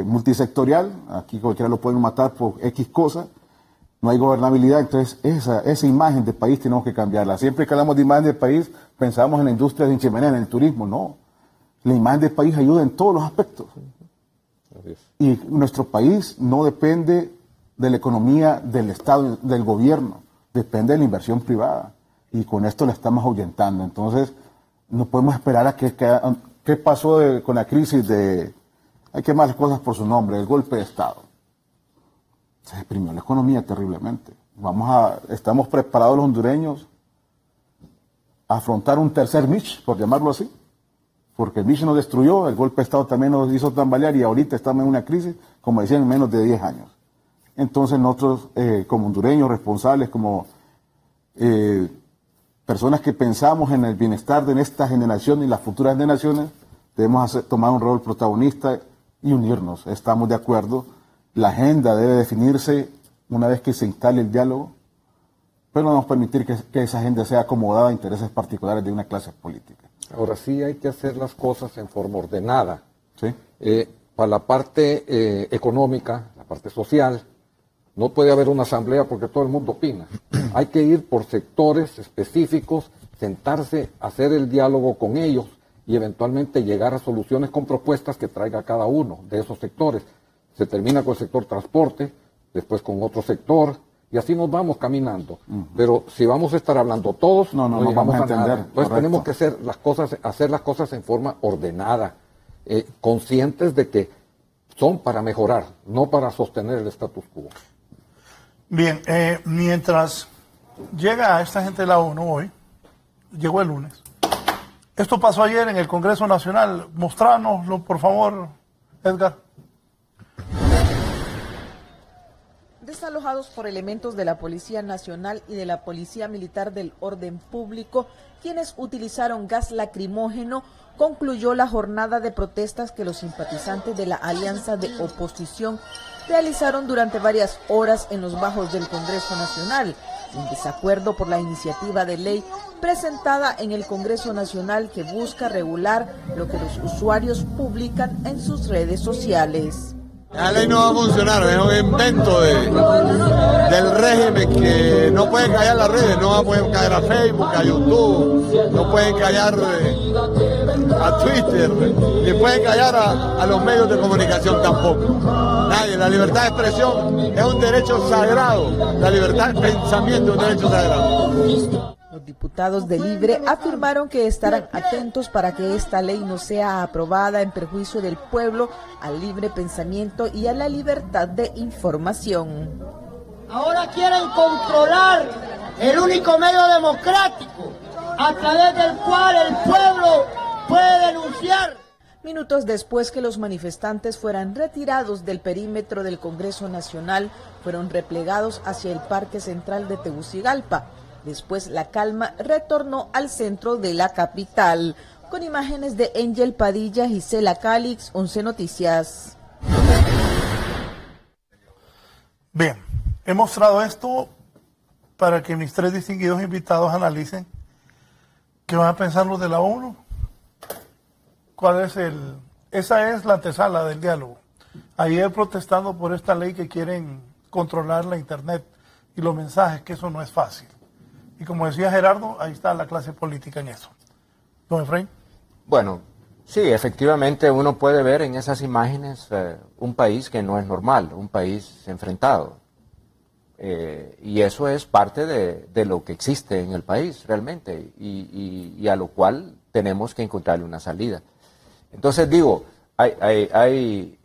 multisectorial, aquí cualquiera lo pueden matar por X cosas, no hay gobernabilidad. Entonces esa imagen del país tenemos que cambiarla. Siempre que hablamos de imagen del país pensamos en la industria de chimenea, en el turismo. No, la imagen del país ayuda en todos los aspectos. Y nuestro país no depende de la economía del Estado, del gobierno, depende de la inversión privada y con esto la estamos ahuyentando. Entonces no podemos esperar a que ¿Qué pasó con la crisis de, hay que llamar las cosas por su nombre, el golpe de Estado? Se deprimió la economía terriblemente. Estamos preparados los hondureños a afrontar un tercer Mitch, por llamarlo así, porque el Mitch nos destruyó, el golpe de Estado también nos hizo tambalear y ahorita estamos en una crisis, como decían, en menos de 10 años. Entonces nosotros, como hondureños responsables, como personas que pensamos en el bienestar de esta generación y las futuras generaciones, debemos tomar un rol protagonista y unirnos. Estamos de acuerdo. La agenda debe definirse una vez que se instale el diálogo, pero no debemos permitir que esa agenda sea acomodada a intereses particulares de una clase política. Ahora sí hay que hacer las cosas en forma ordenada. ¿Sí? Para la parte económica, la parte social, no puede haber una asamblea porque todo el mundo opina. Hay que ir por sectores específicos, sentarse, hacer el diálogo con ellos y eventualmente llegar a soluciones con propuestas que traiga cada uno de esos sectores. Se termina con el sector transporte, después con otro sector, y así nos vamos caminando. Pero si vamos a estar hablando todos, no vamos a entender. Nada. Entonces tenemos que hacer las cosas en forma ordenada, conscientes de que son para mejorar, no para sostener el status quo. Bien, mientras llega esta gente de la ONU hoy, llegó el lunes. Esto pasó ayer en el Congreso Nacional. Mostránoslo, por favor, Edgar. Desalojados por elementos de la Policía Nacional y de la Policía Militar del Orden Público, quienes utilizaron gas lacrimógeno, concluyó la jornada de protestas que los simpatizantes de la alianza de oposición realizaron durante varias horas en los bajos del Congreso Nacional, en desacuerdo por la iniciativa de ley presentada en el Congreso Nacional que busca regular lo que los usuarios publican en sus redes sociales. La ley no va a funcionar, es un invento del régimen que no pueden callar las redes, no pueden callar a Facebook, a YouTube, no pueden callar a Twitter, ni pueden callar a los medios de comunicación tampoco. Nadie, la libertad de expresión es un derecho sagrado, la libertad de pensamiento es un derecho sagrado. Los diputados de Libre afirmaron que estarán atentos para que esta ley no sea aprobada en perjuicio del pueblo, al libre pensamiento y a la libertad de información. Ahora quieren controlar el único medio democrático a través del cual el pueblo puede denunciar. Minutos después que los manifestantes fueran retirados del perímetro del Congreso Nacional, fueron replegados hacia el Parque Central de Tegucigalpa. Después la calma retornó al centro de la capital. Con imágenes de Angel Padilla, Gisela Calix, 11 Noticias. Bien, he mostrado esto para que mis tres distinguidos invitados analicen qué van a pensar los de la ONU. Esa es la antesala del diálogo. Ayer protestando por esta ley que quieren controlar la internet y los mensajes, que eso no es fácil. Y como decía Gerardo, ahí está la clase política en eso. Don Efraín. Bueno, sí, efectivamente uno puede ver en esas imágenes un país que no es normal, un país enfrentado. Y eso es parte de lo que existe en el país realmente y a lo cual tenemos que encontrarle una salida. Entonces digo, hay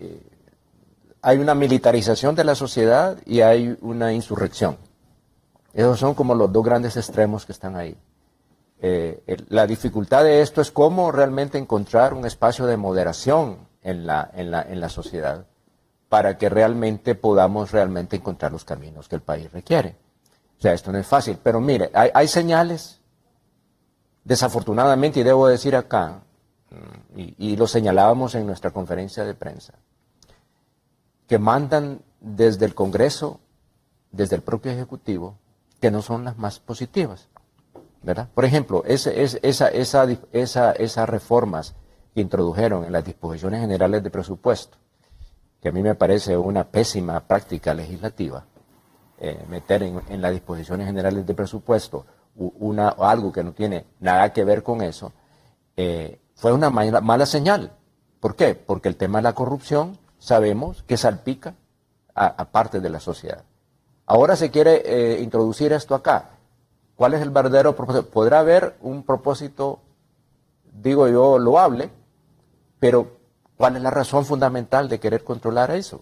una militarización de la sociedad y hay una insurrección. Esos son como los dos grandes extremos que están ahí. La dificultad de esto es cómo realmente encontrar un espacio de moderación en la sociedad para que realmente podamos realmente encontrar los caminos que el país requiere. O sea, esto no es fácil, pero mire, hay señales, desafortunadamente, y debo decir acá, y lo señalábamos en nuestra conferencia de prensa, que mandan desde el Congreso, desde el propio Ejecutivo, que no son las más positivas, ¿verdad? Por ejemplo, esas reformas que introdujeron en las disposiciones generales de presupuesto, que a mí me parece una pésima práctica legislativa, meter en las disposiciones generales de presupuesto algo que no tiene nada que ver con eso, fue una mala señal. ¿Por qué? Porque el tema de la corrupción sabemos que salpica a parte de la sociedad. Ahora se quiere introducir esto acá. ¿Cuál es el verdadero propósito? ¿Podrá haber un propósito, digo yo, loable? Pero, ¿cuál es la razón fundamental de querer controlar eso?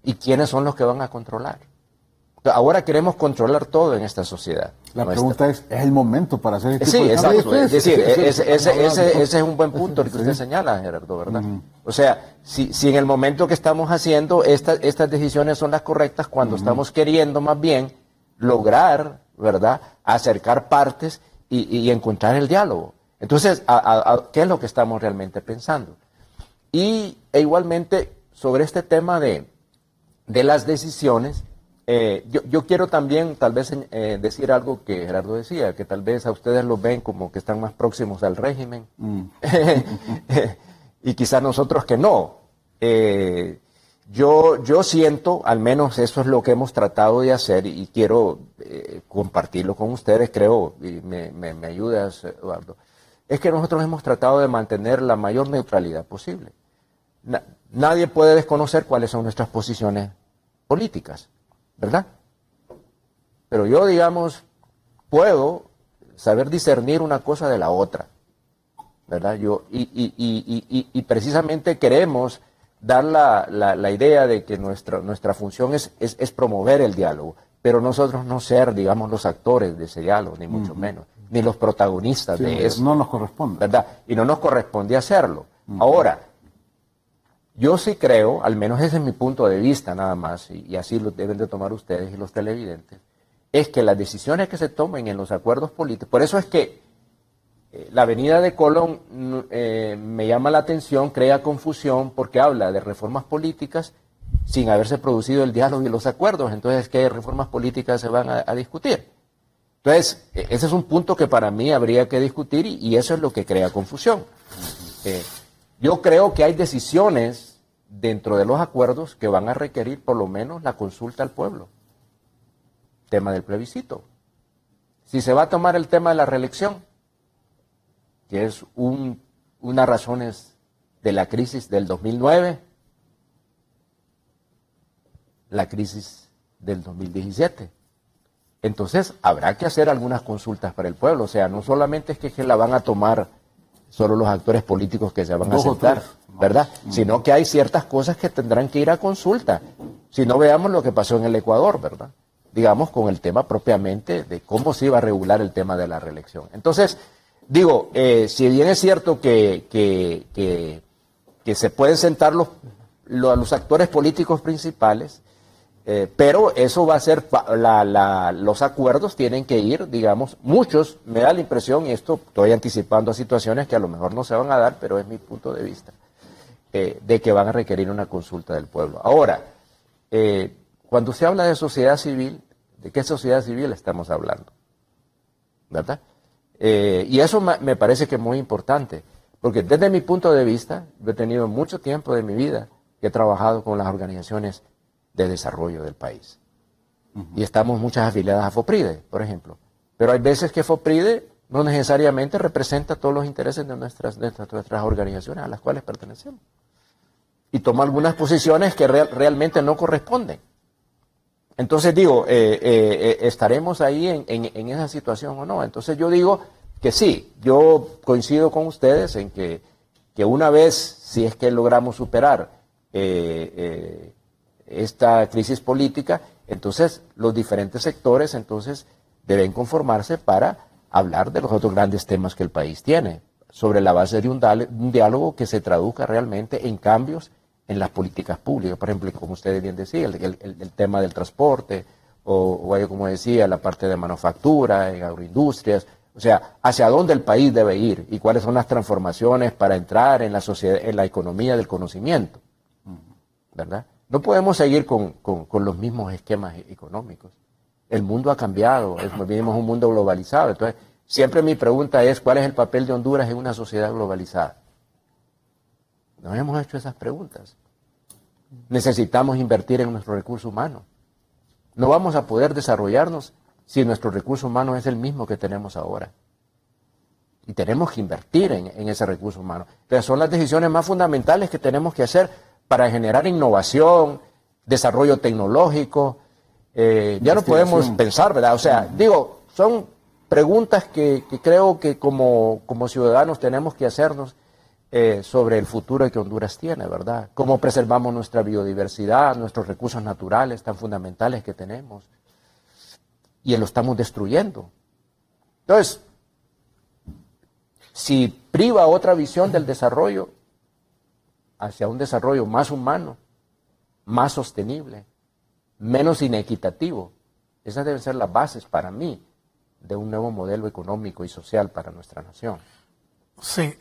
¿Y quiénes son los que van a controlar? Ahora queremos controlar todo en esta sociedad. La pregunta es el momento para hacer este Sí, tipo de exacto. cambios? Es decir, ese es un buen punto que usted señala, Gerardo, ¿verdad? O sea, si en el momento que estamos haciendo estas decisiones son las correctas, cuando estamos queriendo más bien lograr, ¿verdad?, acercar partes y encontrar el diálogo. Entonces, ¿qué es lo que estamos realmente pensando? E igualmente, sobre este tema de las decisiones, yo quiero también tal vez decir algo que Gerardo decía, que tal vez a ustedes lo ven como que están más próximos al régimen, y quizás nosotros que no. Yo siento, al menos eso es lo que hemos tratado de hacer, y quiero compartirlo con ustedes, creo, y me ayudas, Eduardo, es que nosotros hemos tratado de mantener la mayor neutralidad posible. Nadie puede desconocer cuáles son nuestras posiciones políticas, ¿verdad? Pero yo, digamos, puedo saber discernir una cosa de la otra, ¿verdad? Y precisamente queremos dar la idea de que nuestra función es promover el diálogo, pero nosotros no ser, digamos, los actores de ese diálogo, ni mucho menos, ni los protagonistas de eso. No nos corresponde. ¿Verdad? Y no nos corresponde hacerlo. Ahora, yo sí creo, al menos ese es mi punto de vista nada más, y así lo deben de tomar ustedes y los televidentes, es que las decisiones que se tomen en los acuerdos políticos, por eso es que la venida de Colón me llama la atención, crea confusión, porque habla de reformas políticas sin haberse producido el diálogo y los acuerdos. Entonces, ¿qué reformas políticas se van a discutir? Entonces, ese es un punto que para mí habría que discutir, y eso es lo que crea confusión. Yo creo que hay decisiones dentro de los acuerdos que van a requerir por lo menos la consulta al pueblo. Tema del plebiscito. Si se va a tomar el tema de la reelección, que es unas razones de la crisis del 2009, la crisis del 2017. Entonces, habrá que hacer algunas consultas para el pueblo. O sea, no solamente es que la van a tomar solo los actores políticos que se van a sentar, ¿verdad? Sino que hay ciertas cosas que tendrán que ir a consulta. Si no, veamos lo que pasó en el Ecuador, ¿verdad? Digamos, con el tema propiamente de cómo se iba a regular el tema de la reelección. Entonces, digo, si bien es cierto que se pueden sentar los actores políticos principales, pero eso va a ser, los acuerdos tienen que ir, digamos, muchos, me da la impresión, y esto estoy anticipando a situaciones que a lo mejor no se van a dar, pero es mi punto de vista, de que van a requerir una consulta del pueblo. Ahora, cuando se habla de sociedad civil, ¿de qué sociedad civil estamos hablando? ¿Verdad? Y eso me parece que es muy importante, porque desde mi punto de vista, yo he tenido mucho tiempo de mi vida que he trabajado con las organizaciones de desarrollo del país. Y estamos muchas afiliadas a FOPRIDE, por ejemplo. Pero hay veces que FOPRIDE no necesariamente representa todos los intereses de nuestras organizaciones a las cuales pertenecemos. Y toma algunas posiciones que realmente no corresponden. Entonces digo, ¿estaremos ahí en esa situación o no? Entonces yo digo que sí, yo coincido con ustedes en que una vez, si es que logramos superar esta crisis política, entonces los diferentes sectores entonces deben conformarse para hablar de los otros grandes temas que el país tiene, sobre la base de un diálogo que se traduzca realmente en cambios en las políticas públicas. Por ejemplo, como ustedes bien decían, el tema del transporte, o como decía, la parte de manufactura, en agroindustrias, o sea, hacia dónde el país debe ir y cuáles son las transformaciones para entrar en la sociedad, en la economía del conocimiento, ¿verdad? No podemos seguir con los mismos esquemas económicos. El mundo ha cambiado, vivimos un mundo globalizado. Entonces, siempre mi pregunta es, ¿cuál es el papel de Honduras en una sociedad globalizada? No hemos hecho esas preguntas. Necesitamos invertir en nuestro recurso humano. No vamos a poder desarrollarnos si nuestro recurso humano es el mismo que tenemos ahora. Y tenemos que invertir en ese recurso humano. Entonces, son las decisiones más fundamentales que tenemos que hacer para generar innovación, desarrollo tecnológico. Ya no podemos pensar, ¿verdad? O sea, digo, son preguntas que creo que como ciudadanos tenemos que hacernos, sobre el futuro que Honduras tiene, ¿verdad? Cómo preservamos nuestra biodiversidad, nuestros recursos naturales tan fundamentales que tenemos, y lo estamos destruyendo. Entonces, si priva otra visión del desarrollo hacia un desarrollo más humano, más sostenible, menos inequitativo, esas deben ser las bases para mí de un nuevo modelo económico y social para nuestra nación. Sí,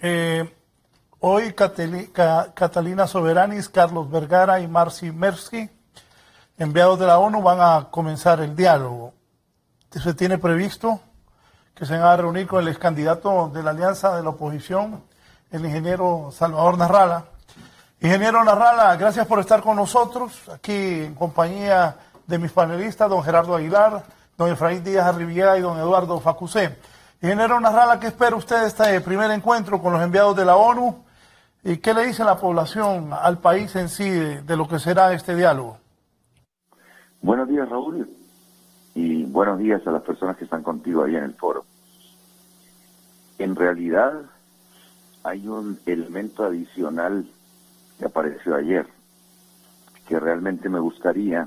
hoy Catalina Soberanis, Carlos Vergara y Marci Mersky, enviados de la ONU, van a comenzar el diálogo. Se tiene previsto que se van a reunir con el ex candidato de la alianza de la oposición, el ingeniero Salvador Narrala. Ingeniero Narrala, gracias por estar con nosotros, aquí en compañía de mis panelistas, don Gerardo Aguilar, don Efraín Díaz Arribillá y don Eduardo Facusé. Ingeniero Narrala, ¿qué espera usted de este primer encuentro con los enviados de la ONU? ¿Y qué le dice la población, al país en sí, de lo que será este diálogo? Buenos días, Raúl, y buenos días a las personas que están contigo ahí en el foro. En realidad, hay un elemento adicional que apareció ayer, que realmente me gustaría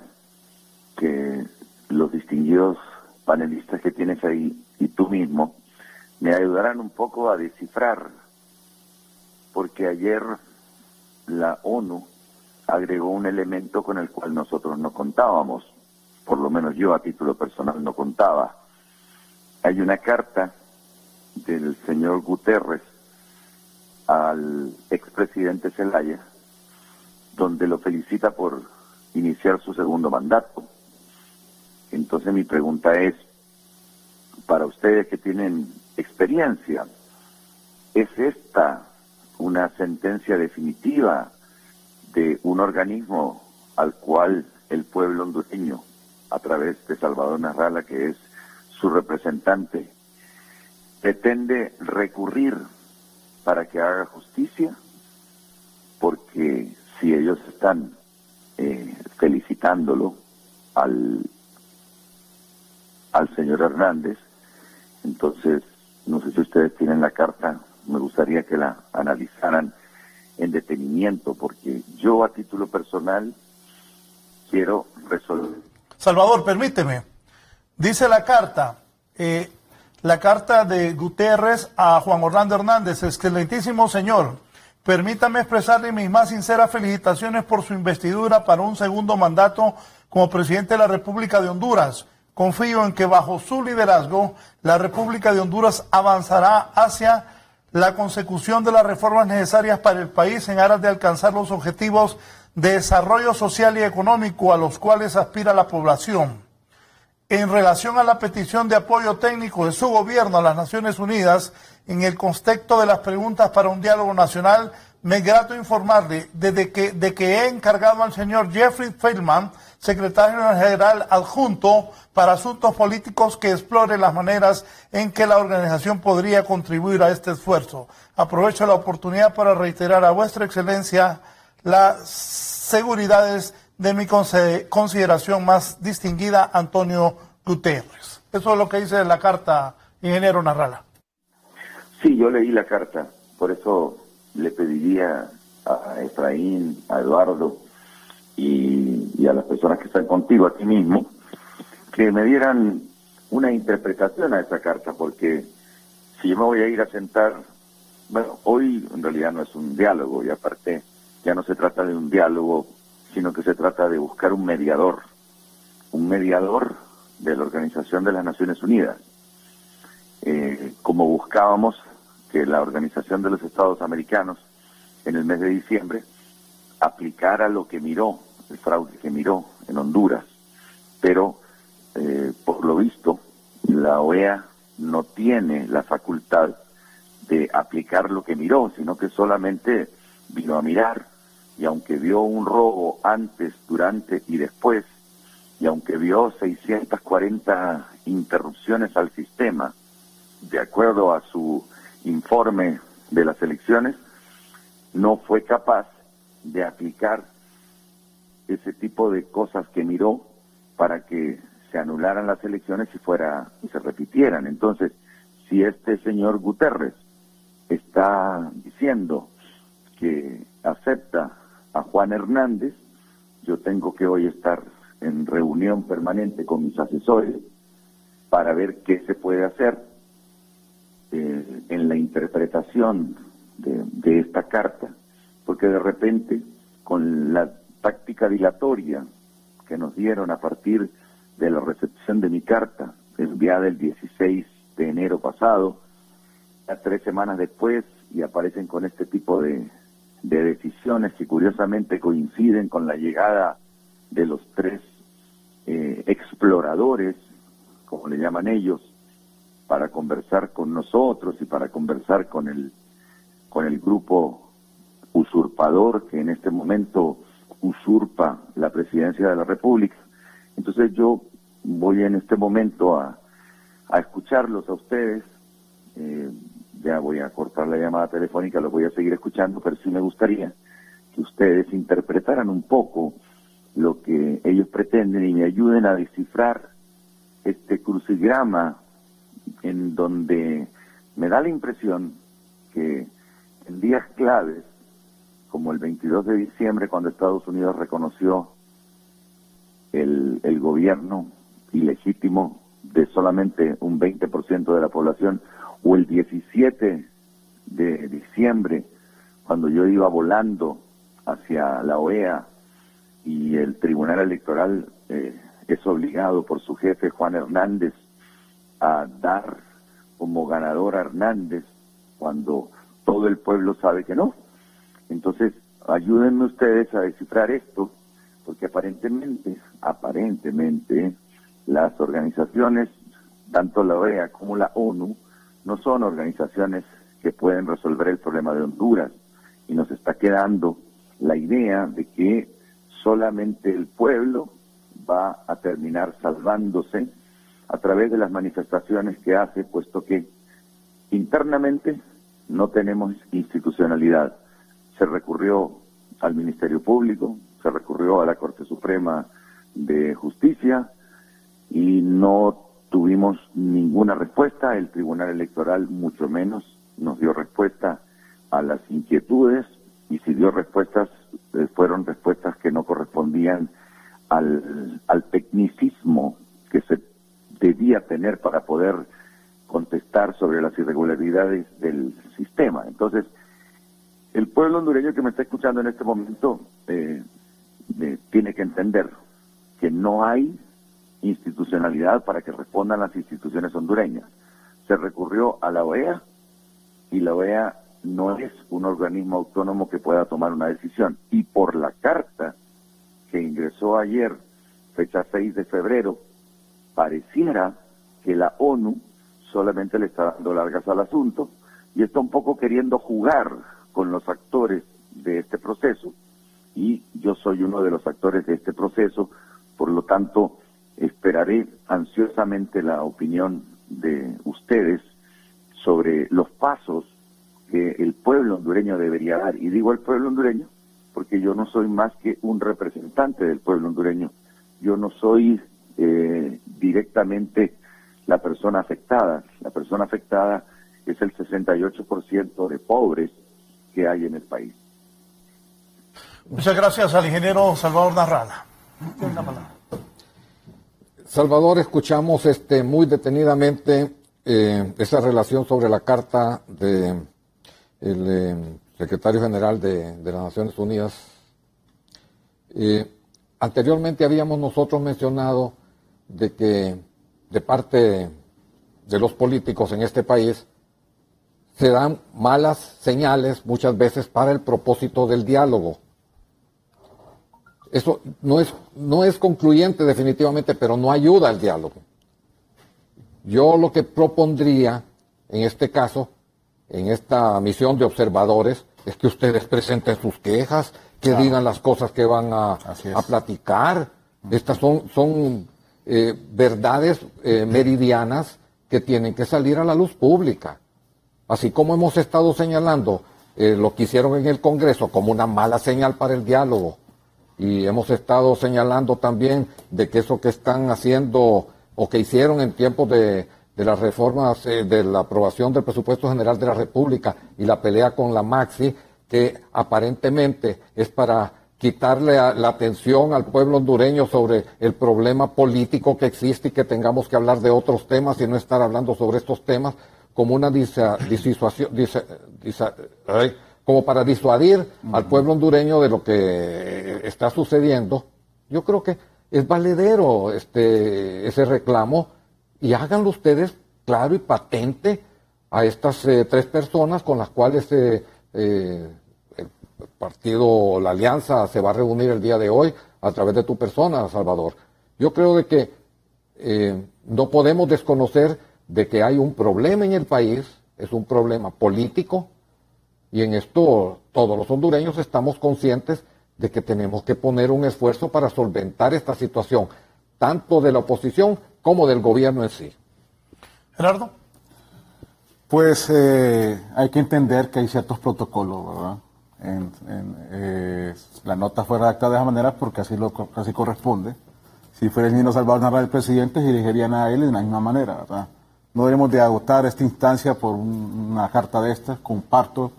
que los distinguidos panelistas que tienes ahí y tú mismo me ayudaran un poco a descifrar, porque ayer la ONU agregó un elemento con el cual nosotros no contábamos, por lo menos yo a título personal no contaba. Hay una carta del señor Guterres al expresidente Zelaya, donde lo felicita por iniciar su segundo mandato. Entonces mi pregunta es, para ustedes que tienen experiencia, ¿es esta una sentencia definitiva de un organismo al cual el pueblo hondureño, a través de Salvador Narrala, que es su representante, pretende recurrir para que haga justicia? Porque si ellos están felicitándolo al señor Hernández, entonces, no sé si ustedes tienen la carta, me gustaría que la analizaran en detenimiento, porque yo a título personal quiero resolver. Salvador, permíteme, dice la carta de Guterres a Juan Orlando Hernández: excelentísimo señor, permítame expresarle mis más sinceras felicitaciones por su investidura para un segundo mandato como presidente de la República de Honduras. Confío en que bajo su liderazgo la República de Honduras avanzará hacia la consecución de las reformas necesarias para el país en aras de alcanzar los objetivos de desarrollo social y económico a los cuales aspira la población. En relación a la petición de apoyo técnico de su gobierno a las Naciones Unidas, en el contexto de las preguntas para un diálogo nacional, me es grato informarle de que he encargado al señor Jeffrey Feldman, secretario general adjunto para asuntos políticos, que explore las maneras en que la organización podría contribuir a este esfuerzo. Aprovecho la oportunidad para reiterar a vuestra excelencia las seguridades de mi consideración más distinguida, Antonio Guterres. Eso es lo que dice la carta, ingeniero Narrala. Sí, yo leí la carta, por eso le pediría a Efraín, a Eduardo y a las personas que están contigo, a ti mismo, que me dieran una interpretación a esa carta, porque si yo me voy a ir a sentar, bueno, hoy en realidad no es un diálogo, y aparte ya no se trata de un diálogo, sino que se trata de buscar un mediador de la Organización de las Naciones Unidas, como buscábamos que la Organización de los Estados Americanos en el mes de diciembre aplicara lo que miró, el fraude que miró en Honduras, pero por lo visto la OEA no tiene la facultad de aplicar lo que miró, sino que solamente vino a mirar, y aunque vio un robo antes, durante y después, y aunque vio 640 interrupciones al sistema, de acuerdo a su informe de las elecciones, no fue capaz de aplicar ese tipo de cosas que miró para que se anularan las elecciones y se repitieran. Entonces, si este señor Guterres está diciendo que acepta a Juan Hernández. Yo tengo que hoy estar en reunión permanente con mis asesores para ver qué se puede hacer en la interpretación de esta carta, porque de repente con la táctica dilatoria que nos dieron a partir de la recepción de mi carta enviada el 16 de enero pasado, a 3 semanas después, y aparecen con este tipo de decisiones que curiosamente coinciden con la llegada de los 3 exploradores, como le llaman ellos, para conversar con nosotros y para conversar con el grupo usurpador que en este momento usurpa la presidencia de la República. Entonces yo voy en este momento a escucharlos a ustedes. Ya voy a cortar la llamada telefónica, los voy a seguir escuchando, pero sí me gustaría que ustedes interpretaran un poco lo que ellos pretenden y me ayuden a descifrar este crucigrama en donde me da la impresión que en días claves, como el 22 de diciembre, cuando Estados Unidos reconoció el gobierno ilegítimo de solamente un 20% de la población, o el 17 de diciembre, cuando yo iba volando hacia la OEA y el Tribunal Electoral es obligado por su jefe, Juan Hernández, a dar como ganador a Hernández, cuando todo el pueblo sabe que no. Entonces, ayúdenme ustedes a descifrar esto, porque aparentemente, las organizaciones, tanto la OEA como la ONU, no son organizaciones que pueden resolver el problema de Honduras, y nos está quedando la idea de que solamente el pueblo va a terminar salvándose a través de las manifestaciones que hace, puesto que internamente no tenemos institucionalidad. Se recurrió al Ministerio Público, se recurrió a la Corte Suprema de Justicia y no tuvimos ninguna respuesta. El Tribunal Electoral mucho menos nos dio respuesta a las inquietudes, y si dio respuestas, fueron respuestas que no correspondían al tecnicismo que se debía tener para poder contestar sobre las irregularidades del sistema. Entonces, el pueblo hondureño que me está escuchando en este momento tiene que entender que no hay institucionalidad para que respondan las instituciones hondureñas. Se recurrió a la OEA y la OEA no es un organismo autónomo que pueda tomar una decisión. Y por la carta que ingresó ayer, fecha 6 de febrero, pareciera que la ONU solamente le está dando largas al asunto y está un poco queriendo jugar con los actores de este proceso, y yo soy uno de los actores de este proceso. Por lo tanto, esperaré ansiosamente la opinión de ustedes sobre los pasos que el pueblo hondureño debería dar. Y digo el pueblo hondureño porque yo no soy más que un representante del pueblo hondureño. Yo no soy directamente la persona afectada. La persona afectada es el 68% de pobres que hay en el país. Muchas gracias al ingeniero Salvador Narrala. Tiene la palabra. Salvador, escuchamos muy detenidamente esa relación sobre la carta del secretario general de las Naciones Unidas. Anteriormente habíamos nosotros mencionado de que de parte de los políticos en este país se dan malas señales muchas veces para el propósito del diálogo. Eso no es concluyente definitivamente, pero no ayuda al diálogo. Yo lo que propondría en este caso, en esta misión de observadores, es que ustedes presenten sus quejas, que digan las cosas que van a platicar. Estas son verdades meridianas que tienen que salir a la luz pública. Así como hemos estado señalando lo que hicieron en el Congreso como una mala señal para el diálogo, y hemos estado señalando también de que eso que están haciendo o que hicieron en tiempos de las reformas de la aprobación del presupuesto general de la República y la pelea con la Maxi, que aparentemente es para quitarle la atención al pueblo hondureño sobre el problema político que existe y que tengamos que hablar de otros temas y no estar hablando sobre estos temas como una como para disuadir al pueblo hondureño de lo que está sucediendo. Yo creo que es valedero ese reclamo y háganlo ustedes claro y patente a estas 3 personas con las cuales el partido, la alianza, se va a reunir el día de hoy a través de tu persona, Salvador. Yo creo de que no podemos desconocer de que hay un problema en el país, es un problema político, y en esto todos los hondureños estamos conscientes de que tenemos que poner un esfuerzo para solventar esta situación, tanto de la oposición como del gobierno en sí. Gerardo. Pues hay que entender que hay ciertos protocolos, ¿verdad? La nota fue redactada de esa manera porque así corresponde. Si fuera el mismo Salvador Narra el presidente, se dirigirían a él de la misma manera, ¿verdad? No debemos de agotar esta instancia por una carta de estas. Comparto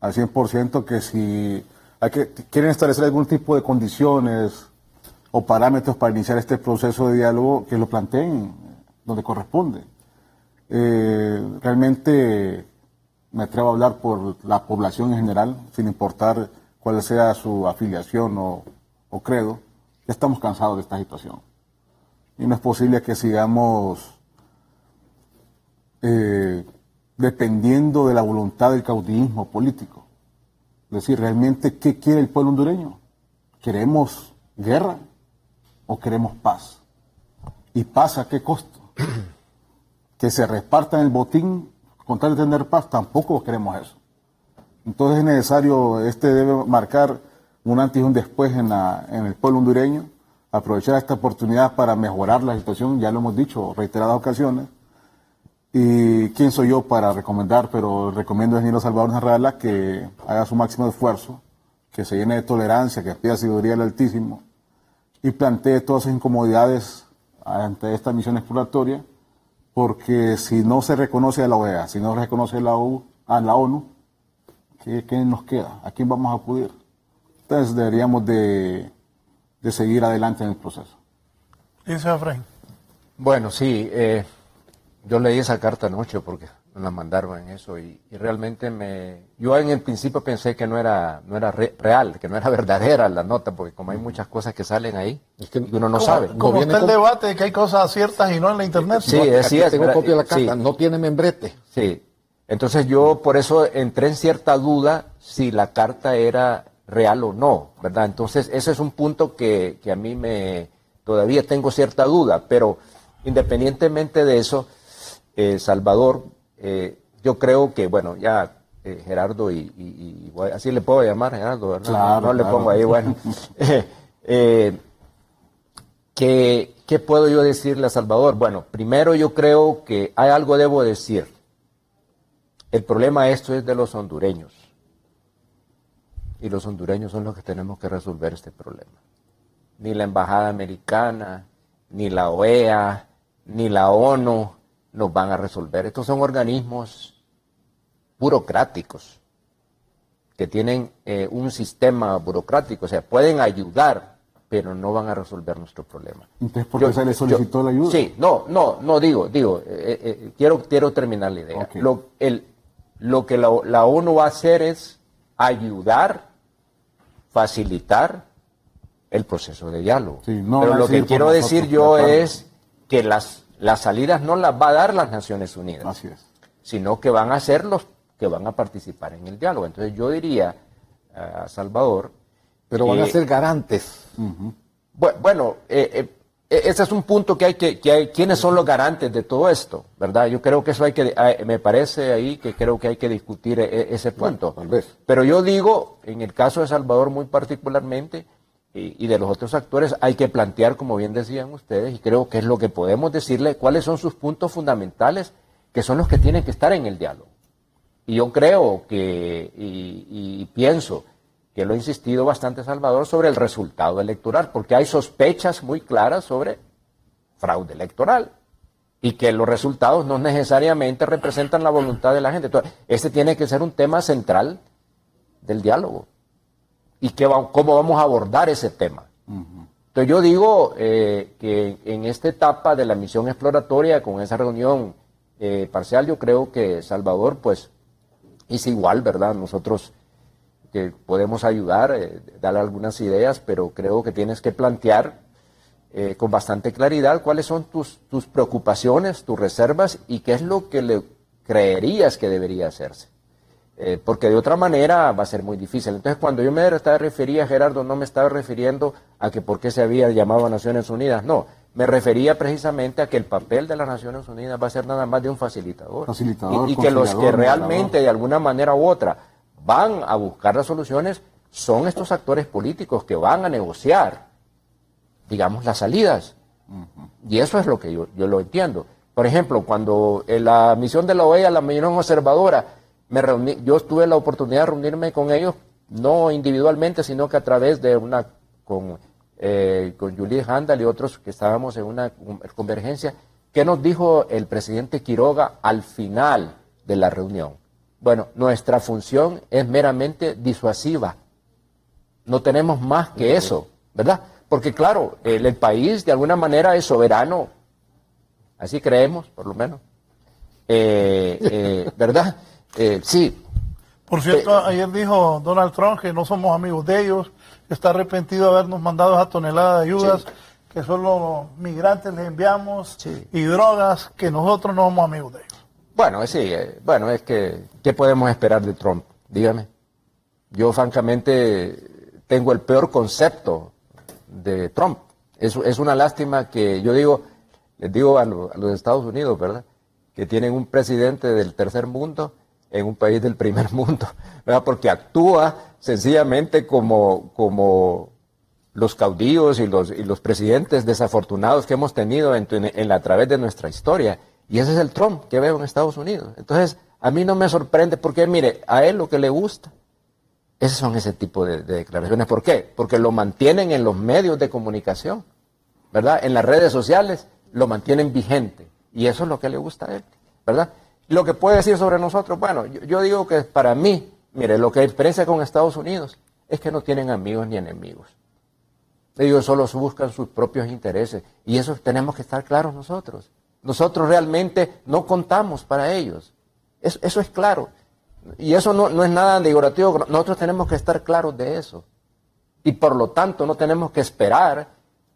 al 100% que si quieren establecer algún tipo de condiciones o parámetros para iniciar este proceso de diálogo, que lo planteen donde corresponde. Realmente me atrevo a hablar por la población en general, sin importar cuál sea su afiliación o credo. Ya estamos cansados de esta situación. Y no es posible que sigamos dependiendo de la voluntad del caudillismo político. Es decir, realmente, ¿qué quiere el pueblo hondureño? ¿Queremos guerra o queremos paz? ¿Y paz a qué costo? Que se repartan el botín con tal de tener paz, tampoco queremos eso. Entonces es necesario, debe marcar un antes y un después en el pueblo hondureño, aprovechar esta oportunidad para mejorar la situación, ya lo hemos dicho reiteradas ocasiones. Y quién soy yo para recomendar, pero recomiendo al ingeniero Salvador Narrala que haga su máximo esfuerzo, que se llene de tolerancia, que pida sabiduría al Altísimo y plantee todas esas incomodidades ante esta misión exploratoria, porque si no se reconoce a la OEA, si no se reconoce a la ONU, ¿qué nos queda? ¿A quién vamos a acudir? Entonces deberíamos de seguir adelante en el proceso. Dice Efraín. Bueno, sí, yo leí esa carta anoche porque me la mandaron en eso y realmente yo en el principio pensé que no era real, que no era verdadera la nota, porque como hay muchas cosas que salen ahí, es que uno no sabe. Como está el debate de que hay cosas ciertas y no en la internet. Sí, tengo copia de la carta, sí. No tiene membrete. Sí, entonces yo por eso entré en cierta duda si la carta era real o no, ¿verdad? Entonces ese es un punto que a mí todavía tengo cierta duda, pero independientemente de eso, Salvador, yo creo que, bueno, ya Gerardo y así le puedo llamar Gerardo, ¿verdad? Claro, no le pongo ahí, bueno. ¿Qué puedo yo decirle a Salvador? Bueno, primero yo creo que hay algo debo decir. El problema esto es de los hondureños. Y los hondureños son los que tenemos que resolver este problema. Ni la Embajada Americana, ni la OEA, ni la ONU nos van a resolver. Estos son organismos burocráticos que tienen un sistema burocrático, o sea, pueden ayudar, pero no van a resolver nuestro problema. Entonces, ¿por qué se le solicitó la ayuda? Sí, no, digo, quiero terminar la idea. Okay. Lo que la ONU va a hacer es ayudar, facilitar el proceso de diálogo. Sí, no, pero lo que quiero decir yo es que las salidas no las va a dar las Naciones Unidas. Así es. Sino que van a ser los que van a participar en el diálogo. Entonces yo diría a Salvador... Pero van a ser garantes. Bueno, ese es un punto que hay ¿quiénes son los garantes de todo esto? ¿Verdad? Yo creo que eso me parece ahí que creo que hay que discutir ese punto. Bueno, tal vez. Pero yo digo, en el caso de Salvador muy particularmente, y de los otros actores, hay que plantear, como bien decían ustedes, y creo que es lo que podemos decirle, cuáles son sus puntos fundamentales, que son los que tienen que estar en el diálogo. Y yo creo y pienso que lo ha insistido bastante Salvador sobre el resultado electoral, porque hay sospechas muy claras sobre fraude electoral, y que los resultados no necesariamente representan la voluntad de la gente. Entonces, este tiene que ser un tema central del diálogo. ¿Y cómo vamos a abordar ese tema? Entonces yo digo que en esta etapa de la misión exploratoria, con esa reunión parcial, yo creo que Salvador pues es igual, ¿verdad? Nosotros que podemos ayudar, dar algunas ideas, pero creo que tienes que plantear con bastante claridad cuáles son tus preocupaciones, tus reservas y qué es lo que le creerías que debería hacerse. Porque de otra manera va a ser muy difícil. Entonces, cuando yo me refería, Gerardo, no me estaba refiriendo a que por qué se había llamado a Naciones Unidas, no, me refería precisamente a que el papel de las Naciones Unidas va a ser nada más de un facilitador y que los que realmente de alguna manera u otra van a buscar las soluciones son estos actores políticos que van a negociar, digamos, las salidas. Y eso es lo que yo lo entiendo. Por ejemplo, cuando en la misión de la OEA, la misión observadora, yo tuve la oportunidad de reunirme con ellos, no individualmente, sino que a través de con Juliet Handel y otros que estábamos en una convergencia. ¿Qué nos dijo el presidente Quiroga al final de la reunión? Bueno, nuestra función es meramente disuasiva. No tenemos más que eso, ¿verdad? Porque claro, el país de alguna manera es soberano, así creemos, por lo menos, ¿verdad? Sí. Por cierto, ayer dijo Donald Trump que no somos amigos de ellos, que está arrepentido de habernos mandado esa tonelada de ayudas, que solo los migrantes les enviamos y drogas, que nosotros no somos amigos de ellos. Bueno, sí, bueno, es que, ¿qué podemos esperar de Trump? Dígame. Yo francamente tengo el peor concepto de Trump. Es una lástima que yo les digo a los Estados Unidos, ¿verdad? Que tienen un presidente del tercer mundo en un país del primer mundo, ¿verdad? Porque actúa sencillamente como los caudillos y los presidentes desafortunados que hemos tenido a través de nuestra historia. Y ese es el Trump que veo en Estados Unidos. Entonces, a mí no me sorprende porque, mire, a él lo que le gusta, esos son ese tipo de declaraciones. ¿Por qué? Porque lo mantienen en los medios de comunicación, ¿verdad? En las redes sociales lo mantienen vigente. Y eso es lo que le gusta a él, ¿verdad? Lo que puede decir sobre nosotros, bueno, yo digo que para mí, mire, lo que experiencia con Estados Unidos es que no tienen amigos ni enemigos. Ellos solo buscan sus propios intereses. Y eso tenemos que estar claros nosotros. Nosotros realmente no contamos para ellos. Eso es claro. Y eso no es nada decorativo. Nosotros tenemos que estar claros de eso. Y por lo tanto no tenemos que esperar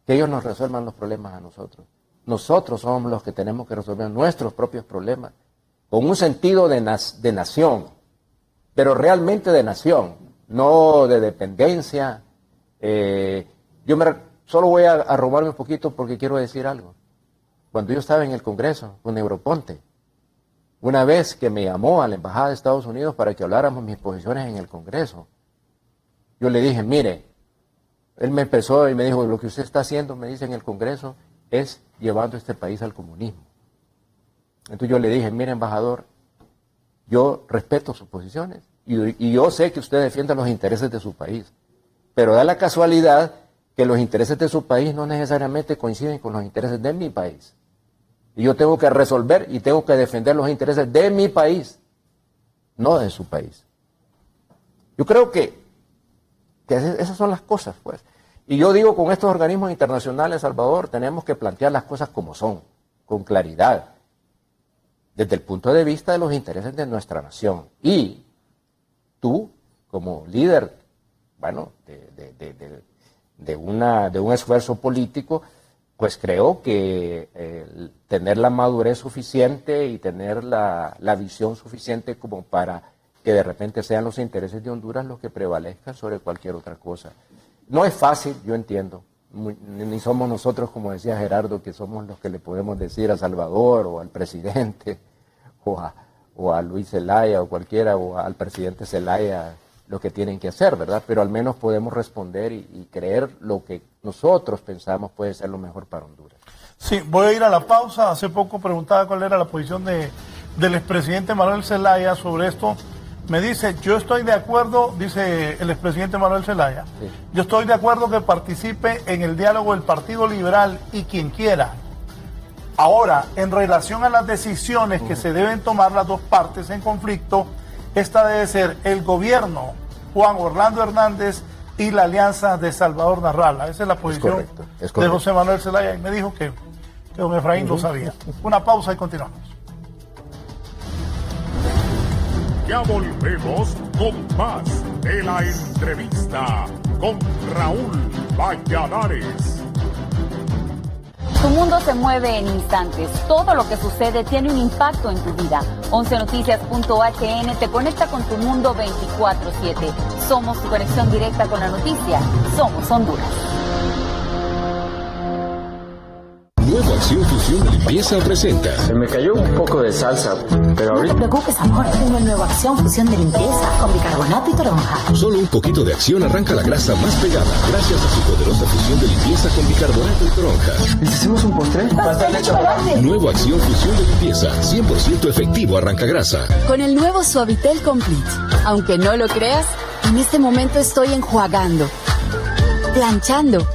que ellos nos resuelvan los problemas a nosotros. Nosotros somos los que tenemos que resolver nuestros propios problemas. Con un sentido de nación. Pero realmente de nación. No de dependencia. Solo voy a robarme un poquito porque quiero decir algo. Cuando yo estaba en el Congreso con Negroponte, una vez que me llamó a la Embajada de Estados Unidos para que habláramos mis posiciones en el Congreso, yo le dije, mire, él me empezó y me dijo, lo que usted está haciendo, me dice en el Congreso, es llevando este país al comunismo. Entonces yo le dije, mire, embajador, yo respeto sus posiciones y yo sé que usted defiende los intereses de su país, pero da la casualidad que los intereses de su país no necesariamente coinciden con los intereses de mi país. Y yo tengo que resolver y tengo que defender los intereses de mi país, no de su país. Yo creo que esas son las cosas, pues. Y yo digo, con estos organismos internacionales, Salvador, tenemos que plantear las cosas como son, con claridad, desde el punto de vista de los intereses de nuestra nación. Y tú, como líder, bueno, de un esfuerzo político, pues creo que tener la madurez suficiente y tener la visión suficiente como para que de repente sean los intereses de Honduras los que prevalezcan sobre cualquier otra cosa. No es fácil, yo entiendo, ni somos nosotros, como decía Gerardo, que somos los que le podemos decir a Salvador o al presidente o a Luis Zelaya o cualquiera, o al presidente Zelaya, lo que tienen que hacer, ¿verdad? Pero al menos podemos responder y creer lo que nosotros pensamos puede ser lo mejor para Honduras. Sí, voy a ir a la pausa. Hace poco preguntaba cuál era la posición del expresidente Manuel Zelaya sobre esto. Me dice, yo estoy de acuerdo, dice el expresidente Manuel Zelaya, sí, yo estoy de acuerdo que participe en el diálogo del Partido Liberal y quien quiera. Ahora, en relación a las decisiones que se deben tomar las dos partes en conflicto, esta debe ser el gobierno Juan Orlando Hernández y la alianza de Salvador Narrala. Esa es la posición de José Manuel Zelaya, y me dijo que don Efraín lo sabía. Una pausa y continuamos. Ya volvemos con más de la entrevista con Raúl Valladares. Tu mundo se mueve en instantes. Todo lo que sucede tiene un impacto en tu vida. 11noticias.hn te conecta con tu mundo 24/7. Somos tu conexión directa con la noticia. Somos Honduras. Nueva Acción Fusión de Limpieza presenta. Se me cayó un poco de salsa, pero ahorita... No te preocupes, amor. Una nueva Acción Fusión de Limpieza con bicarbonato y toronja. Solo un poquito de acción arranca la grasa más pegada gracias a su poderosa fusión de limpieza con bicarbonato y toronja. ¿Necesitamos un postre? Pastel de chocolate. Nueva Acción Fusión de Limpieza. 100% efectivo arranca grasa. Con el nuevo Suavitel Complete. Aunque no lo creas, en este momento estoy enjuagando, planchando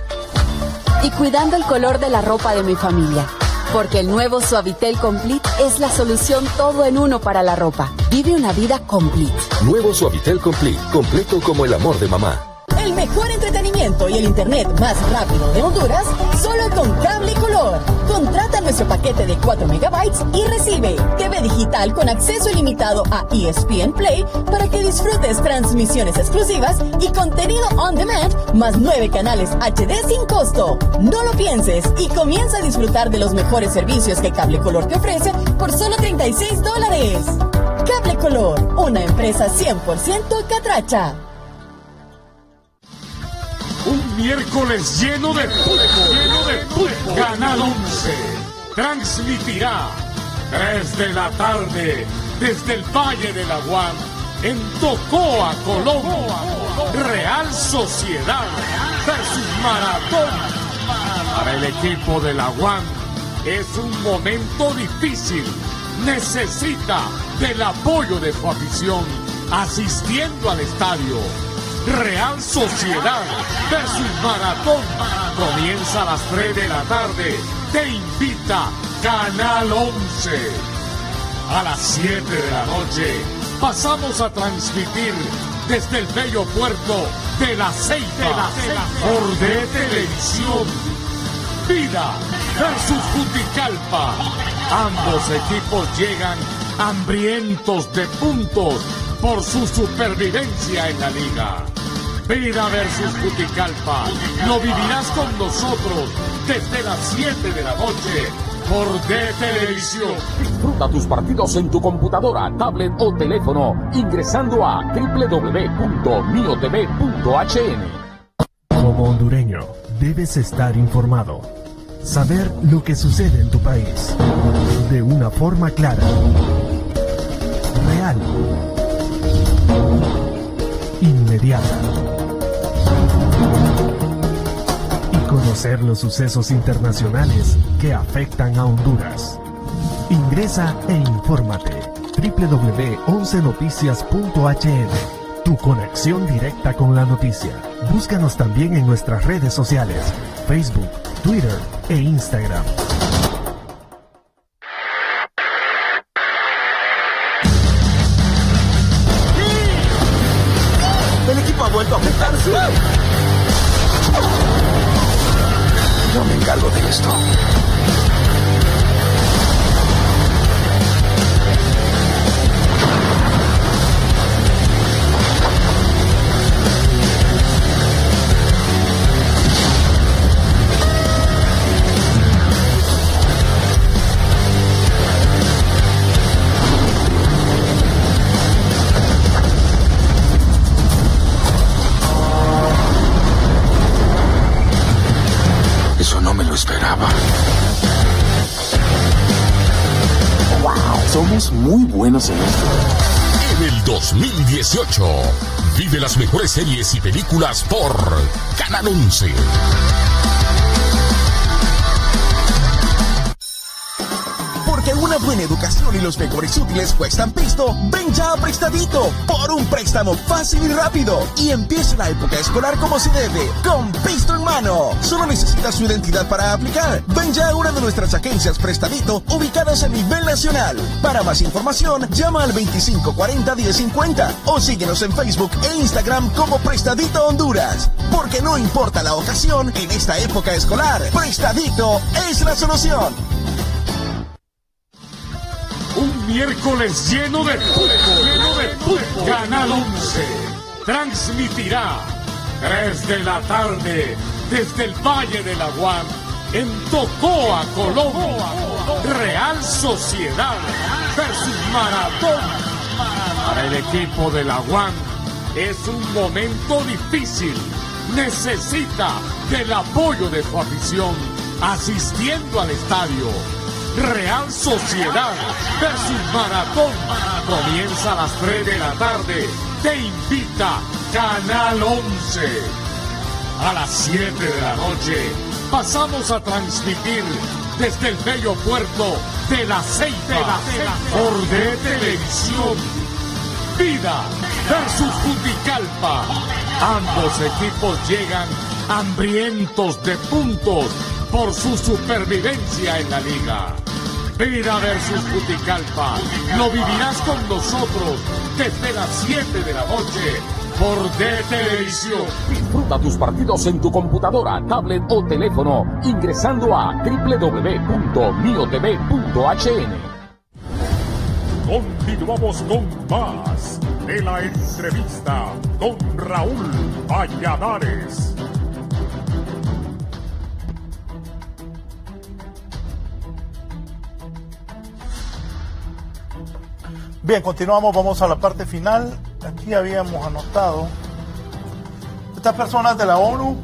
y cuidando el color de la ropa de mi familia. Porque el nuevo Suavitel Complete es la solución todo en uno para la ropa. Vive una vida complete. Nuevo Suavitel Complete, completo como el amor de mamá. El mejor entretenimiento y el internet más rápido de Honduras, solo con Cable Color. Contrata nuestro paquete de 4 megabytes y recibe TV digital con acceso ilimitado a ESPN Play para que disfrutes transmisiones exclusivas y contenido on demand, más 9 canales HD sin costo. No lo pienses y comienza a disfrutar de los mejores servicios que Cable Color te ofrece por solo $36. Cable Color, una empresa 100% catracha. Un miércoles lleno de fútbol. Canal 11 transmitirá 3 de la tarde desde el Valle de la UAM en Tocoa, Colombia. Real Sociedad versus Maratón. Para el equipo de la UAM es un momento difícil. Necesita del apoyo de su afición asistiendo al estadio. Real Sociedad versus Maratón comienza a las 3 de la tarde. Te invita Canal 11. A las 7 de la noche pasamos a transmitir desde el bello puerto de La Ceiba por D Televisión. Vida versus Juticalpa. Ambos equipos llegan hambrientos de puntos por su supervivencia en la liga. Vida versus Juticalpa. Lo vivirás con nosotros desde las 7 de la noche por D Televisión. Disfruta tus partidos en tu computadora, tablet o teléfono ingresando a www.miotv.hn. Como hondureño, debes estar informado. Saber lo que sucede en tu país de una forma clara, real, inmediata, y conocer los sucesos internacionales que afectan a Honduras. Ingresa e infórmate. www.11noticias.hn. Tu conexión directa con la noticia. Búscanos también en nuestras redes sociales, Facebook, Twitter e Instagram. El equipo ha vuelto a juntarse. Yo me encargo de esto. Esperaba. Wow, somos muy buenos en esto. En el 2018, vive las mejores series y películas por Canal 11. Porque una una buena educación y los mejores útiles cuestan pisto, ven ya a Prestadito por un préstamo fácil y rápido y empieza la época escolar como se debe, con pisto en mano. Solo necesitas su identidad para aplicar. Ven ya a una de nuestras agencias Prestadito ubicadas a nivel nacional. Para más información, llama al 2540-1050 o síguenos en Facebook e Instagram como Prestadito Honduras. Porque no importa la ocasión, en esta época escolar, Prestadito es la solución. Un miércoles lleno de fútbol. Canal 11 transmitirá 3 de la tarde desde el Valle de la UAM en Tocoa, Colombia. Real Sociedad versus Maratón. Para el equipo de la UAM es un momento difícil. Necesita del apoyo de su afición asistiendo al estadio. Real Sociedad versus Maratón comienza a las 3 de la tarde. Te invita Canal 11. A las 7 de la noche pasamos a transmitir desde el bello puerto de La Ceiba por de Televisión. Vida versus Juticalpa. Ambos equipos llegan hambrientos de puntos por su supervivencia en la liga. Vida versus Juticalpa. Lo vivirás con nosotros desde las 7 de la noche por de Televisión. Disfruta tus partidos en tu computadora, tablet o teléfono ingresando a www.miotv.hn. Continuamos con más de la entrevista con Raúl Valladares. Bien, continuamos, vamos a la parte final. Aquí habíamos anotado. Estas personas de la ONU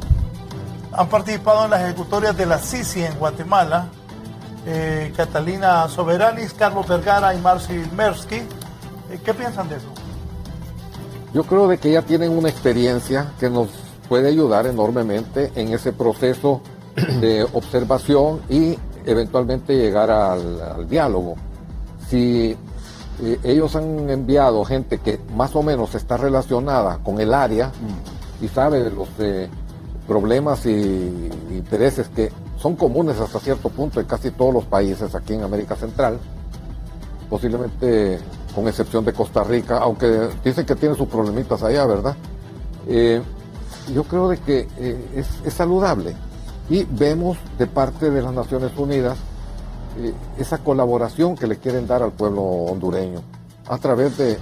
han participado en las ejecutorias de la Sisi en Guatemala. Catalina Soberanis, Carlos Vergara y Marci Mersky. ¿Qué piensan de eso? Yo creo de que ya tienen una experiencia que nos puede ayudar enormemente en ese proceso de observación y eventualmente llegar al diálogo. Si ellos han enviado gente que más o menos está relacionada con el área y sabe de los problemas y intereses que son comunes hasta cierto punto en casi todos los países aquí en América Central, posiblemente con excepción de Costa Rica, aunque dicen que tiene sus problemitas allá, ¿verdad? Yo creo de que es saludable y vemos de parte de las Naciones Unidas esa colaboración que le quieren dar al pueblo hondureño a través de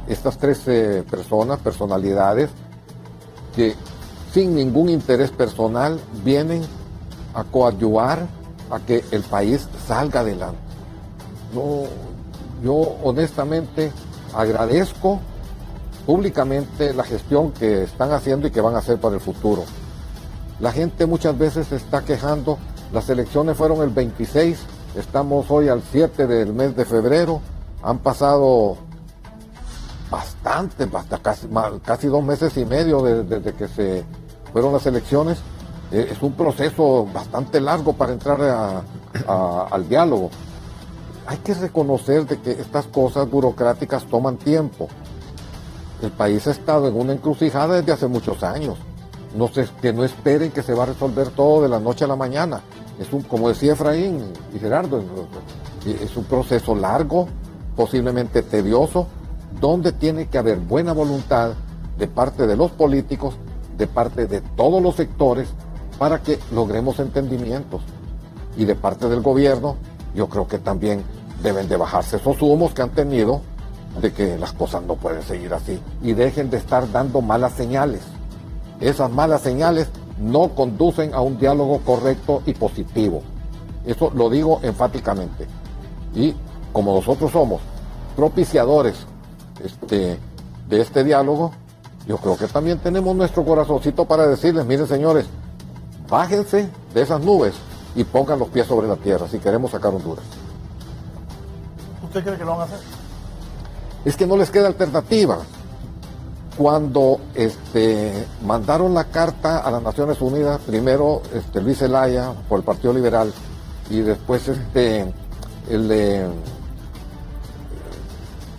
estas 13 personalidades que sin ningún interés personal vienen a coadyuvar a que el país salga adelante. Yo honestamente agradezco públicamente la gestión que están haciendo y que van a hacer para el futuro. La gente muchas veces se está quejando. Las elecciones fueron el 26, estamos hoy al 7 del mes de febrero, han pasado bastante, casi 2 meses y medio desde que se fueron las elecciones. Es un proceso bastante largo para entrar al diálogo. Hay que reconocer de que estas cosas burocráticas toman tiempo. El país ha estado en una encrucijada desde hace muchos años. Que no esperen que se va a resolver todo de la noche a la mañana. Como decía Efraín y Gerardo, es un proceso largo, posiblemente tedioso, donde tiene que haber buena voluntad de parte de los políticos, de parte de todos los sectores, para que logremos entendimientos. Y de parte del gobierno, yo creo que también deben de bajarse esos humos que han tenido de que las cosas no pueden seguir así. Y dejen de estar dando malas señales. Esas malas señales no conducen a un diálogo correcto y positivo. Eso lo digo enfáticamente. Y como nosotros somos propiciadores de este diálogo, yo creo que también tenemos nuestro corazoncito para decirles, miren señores, bájense de esas nubes y pongan los pies sobre la tierra si queremos sacar Honduras. ¿Usted cree que lo van a hacer? Es que no les queda alternativa. Cuando mandaron la carta a las Naciones Unidas, primero Luis Zelaya por el Partido Liberal y después el de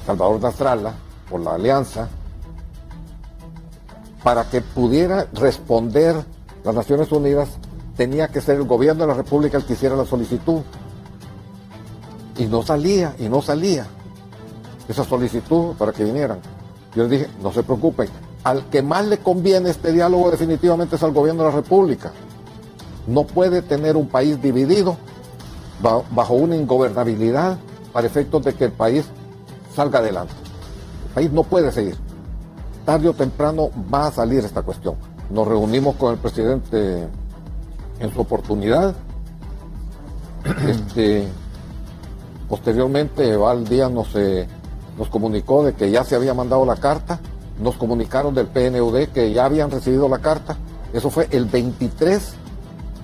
Salvador Nasralla, por la alianza, para que pudiera responder las Naciones Unidas, tenía que ser el gobierno de la República el que hiciera la solicitud. Y no salía esa solicitud para que vinieran. Yo les dije, no se preocupen, al que más le conviene este diálogo definitivamente es al gobierno de la República. No puede tener un país dividido bajo una ingobernabilidad para efectos de que el país salga adelante. El país no puede seguir. Tarde o temprano va a salir esta cuestión. Nos reunimos con el presidente en su oportunidad. Posteriormente, Val Díaz nos comunicó de que ya se había mandado la carta. Nos comunicaron del PNUD que ya habían recibido la carta. Eso fue el 23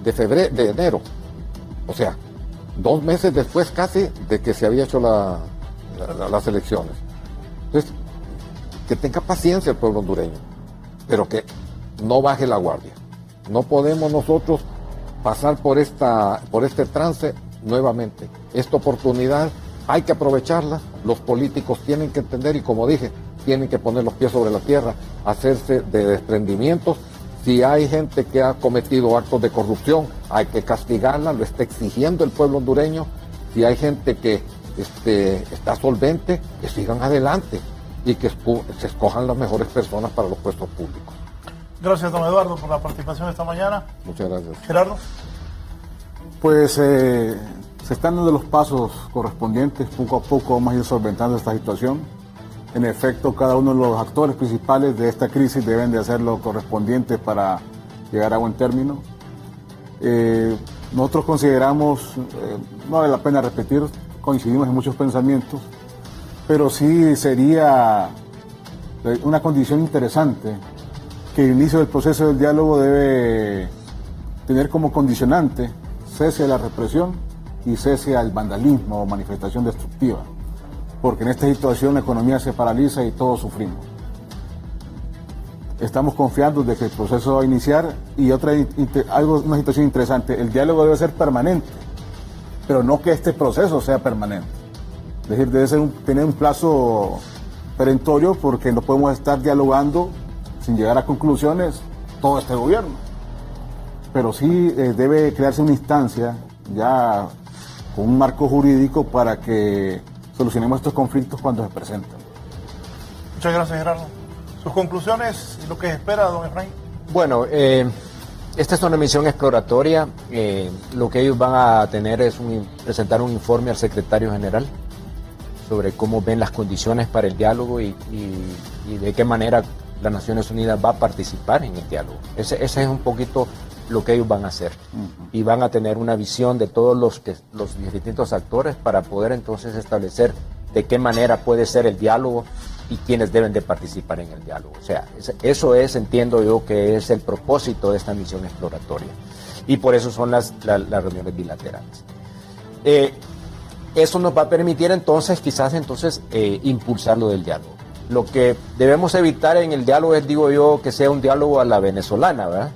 de enero. O sea, 2 meses después casi de que se había hecho las elecciones. Entonces, que tenga paciencia el pueblo hondureño, pero que no baje la guardia. No podemos nosotros pasar por este trance nuevamente. Esta oportunidad hay que aprovecharla. Los políticos tienen que entender y, como dije, tienen que poner los pies sobre la tierra, hacerse de desprendimientos. Si hay gente que ha cometido actos de corrupción, hay que castigarla, lo está exigiendo el pueblo hondureño. Si hay gente que está solvente, que sigan adelante y que se escojan las mejores personas para los puestos públicos. Gracias, don Eduardo, por la participación esta mañana. Muchas gracias. Gerardo. Pues se están dando los pasos correspondientes, poco a poco vamos a ir solventando esta situación. En efecto, cada uno de los actores principales de esta crisis deben de hacer lo correspondiente para llegar a buen término. Nosotros consideramos, no vale la pena repetir, coincidimos en muchos pensamientos, pero sí sería una condición interesante que el inicio del proceso del diálogo debe tener como condicionante cese a la represión y cese al vandalismo o manifestación destructiva, porque en esta situación la economía se paraliza y todos sufrimos. Estamos confiando de que el proceso va a iniciar y una situación interesante, el diálogo debe ser permanente, pero no que este proceso sea permanente. Es decir, debe tener un plazo perentorio, porque no podemos estar dialogando sin llegar a conclusiones todo este gobierno. Pero sí debe crearse una instancia ya con un marco jurídico para que solucionemos estos conflictos cuando se presentan. Muchas gracias, Gerardo. ¿Sus conclusiones y lo que espera, don Efraín? Bueno, esta es una misión exploratoria. Lo que ellos van a tener es presentar un informe al secretario general sobre cómo ven las condiciones para el diálogo y de qué manera las Naciones Unidas va a participar en el diálogo. Ese es un poquito lo que ellos van a hacer. Y van a tener una visión de todos los distintos actores para poder entonces establecer de qué manera puede ser el diálogo y quiénes deben de participar en el diálogo. O sea, eso entiendo yo, que es el propósito de esta misión exploratoria. Y por eso son las reuniones bilaterales. Eso nos va a permitir entonces, impulsar lo del diálogo. Lo que debemos evitar en el diálogo es, digo yo, que sea un diálogo a la venezolana, ¿verdad?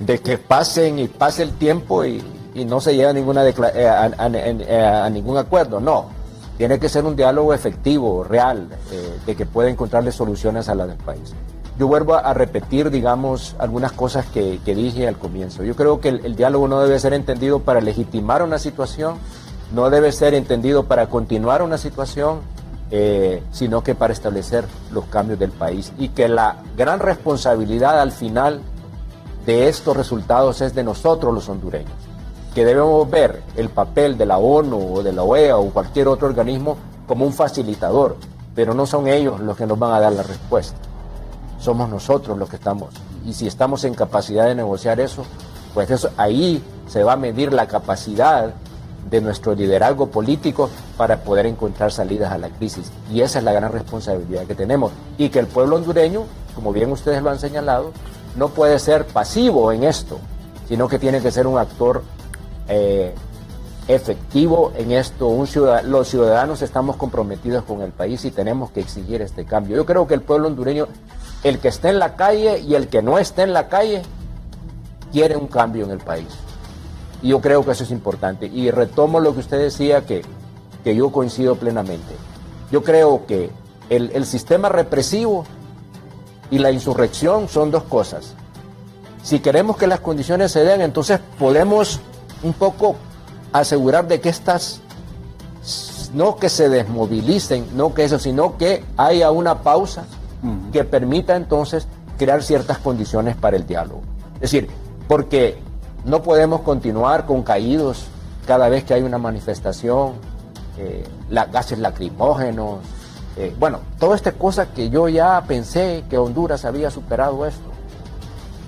de que pase el tiempo y no se llega a ningún acuerdo. No, tiene que ser un diálogo efectivo, real, de que pueda encontrarle soluciones a la del país. Yo vuelvo a repetir, digamos, algunas cosas que dije al comienzo. Yo creo que el diálogo no debe ser entendido para legitimar una situación, no debe ser entendido para continuar una situación, sino que para establecer los cambios del país, y que la gran responsabilidad al final de estos resultados es de nosotros los hondureños, que debemos ver el papel de la ONU o de la OEA o cualquier otro organismo como un facilitador, pero no son ellos los que nos van a dar la respuesta, somos nosotros los que estamos, y si estamos en capacidad de negociar eso, pues ahí se va a medir la capacidad de nuestro liderazgo político para poder encontrar salidas a la crisis. Y esa es la gran responsabilidad que tenemos. Y que el pueblo hondureño, como bien ustedes lo han señalado, no puede ser pasivo en esto, sino que tiene que ser un actor efectivo en esto. Los ciudadanos estamos comprometidos con el país y tenemos que exigir este cambio. Yo creo que el pueblo hondureño, el que esté en la calle y el que no esté en la calle, quiere un cambio en el país. Y yo creo que eso es importante. Y retomo lo que usted decía, que yo coincido plenamente. Yo creo que el sistema represivo y la insurrección son dos cosas. Si queremos que las condiciones se den, entonces podemos un poco asegurar de que estas, no que se desmovilicen, no que eso, sino que haya una pausa que permita entonces crear ciertas condiciones para el diálogo. Es decir, porque no podemos continuar con caídos cada vez que hay una manifestación, gases lacrimógenos, bueno, toda esta cosa que yo ya pensé que Honduras había superado esto,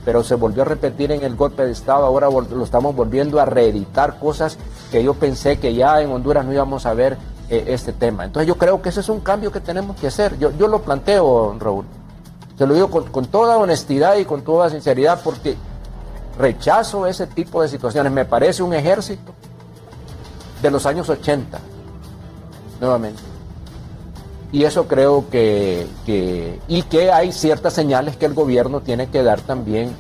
pero se volvió a repetir en el golpe de Estado. Ahora lo estamos volviendo a reeditar, cosas que yo pensé que ya en Honduras no íbamos a ver este tema. Entonces yo creo que ese es un cambio que tenemos que hacer. Yo lo planteo, Raúl, se lo digo con toda honestidad y con toda sinceridad, porque rechazo ese tipo de situaciones. Me parece un ejército de los años 80, nuevamente. Y eso creo que hay ciertas señales que el gobierno tiene que dar también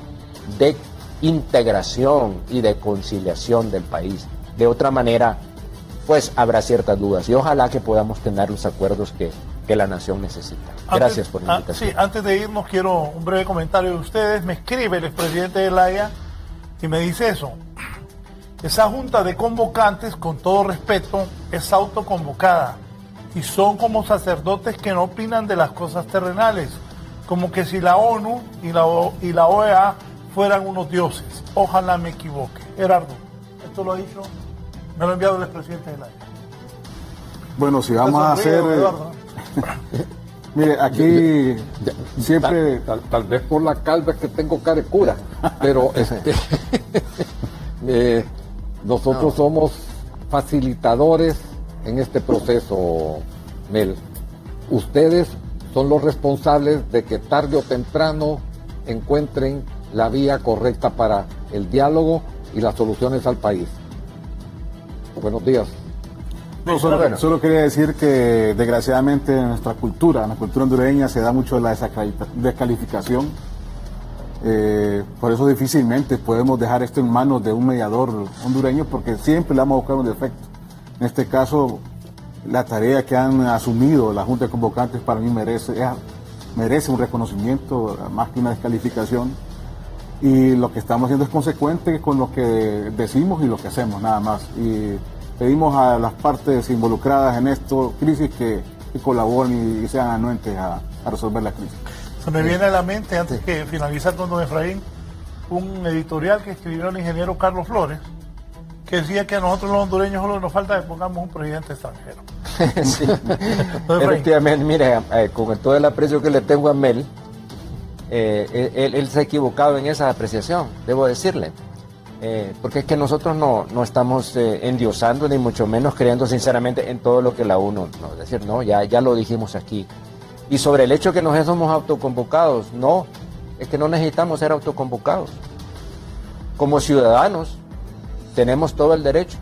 de integración y de conciliación del país. De otra manera, pues habrá ciertas dudas, y ojalá que podamos tener los acuerdos que la nación necesita. Gracias por la invitación. Sí, antes de irnos quiero un breve comentario de ustedes. Me escribe el expresidente de la Haya y me dice eso: esa junta de convocantes, con todo respeto, es autoconvocada y son como sacerdotes que no opinan de las cosas terrenales, como que si la ONU y la OEA fueran unos dioses. Ojalá me equivoque. Gerardo, esto lo ha dicho, me lo ha enviado el expresidente de la Haya. Bueno, si vamos a hacer... Mire, aquí siempre... Tal vez por la calva que tengo cara de cura, pero nosotros somos facilitadores en este proceso, Mel. Ustedes son los responsables de que tarde o temprano encuentren la vía correcta para el diálogo y las soluciones al país. Buenos días. No, solo quería decir que desgraciadamente en nuestra cultura hondureña se da mucho de la descalificación. Por eso difícilmente podemos dejar esto en manos de un mediador hondureño, porque siempre le vamos a buscar un defecto. En este caso, la tarea que han asumido la Junta de Convocantes para mí merece un reconocimiento más que una descalificación. Y lo que estamos haciendo es consecuente con lo que decimos y lo que hacemos, nada más. Y pedimos a las partes involucradas en esto crisis que colaboren y sean anuentes a resolver la crisis. Se me viene a la mente, antes que finalizar con don Efraín, un editorial que escribió el ingeniero Carlos Flores, que decía que a nosotros los hondureños solo nos falta que pongamos un presidente extranjero. Sí. Efectivamente, mire, con todo el aprecio que le tengo a Mel, él se ha equivocado en esa apreciación, debo decirle. Porque es que nosotros no estamos endiosando, ni mucho menos creyendo sinceramente en todo lo que la ONU, es decir, no, ya lo dijimos aquí. Y sobre el hecho que nos somos autoconvocados, no, es que no necesitamos ser autoconvocados. Como ciudadanos tenemos todo el derecho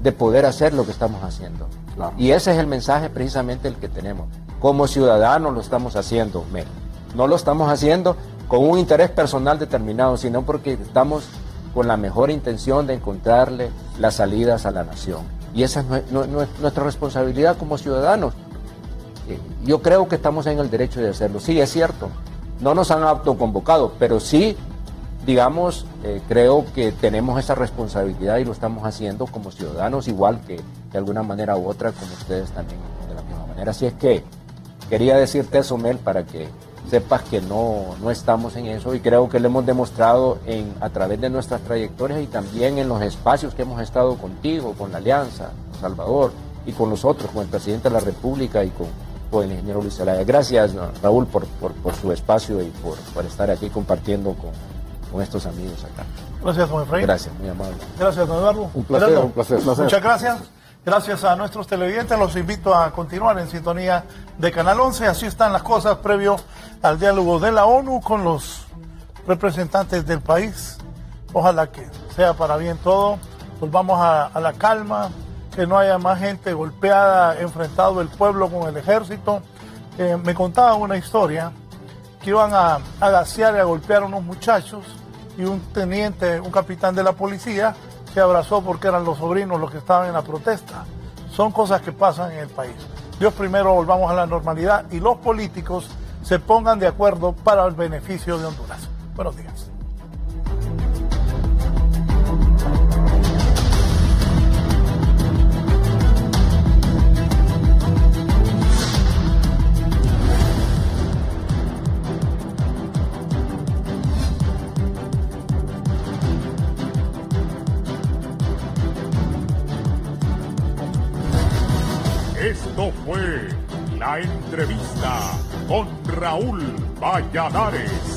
de poder hacer lo que estamos haciendo. Claro. Y ese es el mensaje precisamente el que tenemos. Como ciudadanos lo estamos haciendo, Mel. No lo estamos haciendo con un interés personal determinado, sino porque estamos con la mejor intención de encontrarle las salidas a la nación. Y esa es nuestra responsabilidad como ciudadanos. Yo creo que estamos en el derecho de hacerlo. Sí, es cierto, no nos han autoconvocado, pero sí, digamos, creo que tenemos esa responsabilidad y lo estamos haciendo como ciudadanos, igual que de alguna manera u otra, como ustedes también de la misma manera. Así es que quería decirte eso, Mel, para que sepas que no estamos en eso, y creo que lo hemos demostrado a través de nuestras trayectorias y también en los espacios que hemos estado contigo, con la Alianza, con Salvador, y con nosotros, con el presidente de la República y con el ingeniero Luis Zelaya. Gracias, Raúl, por su espacio y por estar aquí compartiendo con estos amigos acá. Gracias, don Efraín. Gracias, muy amable. Gracias, don Eduardo. Un placer. Muchas gracias. Gracias a nuestros televidentes, los invito a continuar en sintonía de Canal 11. Así están las cosas previo al diálogo de la ONU con los representantes del país. Ojalá que sea para bien todo. Volvamos a la calma, que no haya más gente golpeada, enfrentado el pueblo con el ejército. Me contaban una historia que iban a gasear y a golpear a unos muchachos, y un teniente, un capitán de la policía, que abrazó porque eran los sobrinos los que estaban en la protesta. Son cosas que pasan en el país. Dios primero, volvamos a la normalidad y los políticos se pongan de acuerdo para el beneficio de Honduras. Buenos días. Esto fue La Entrevista con Raúl Valladares.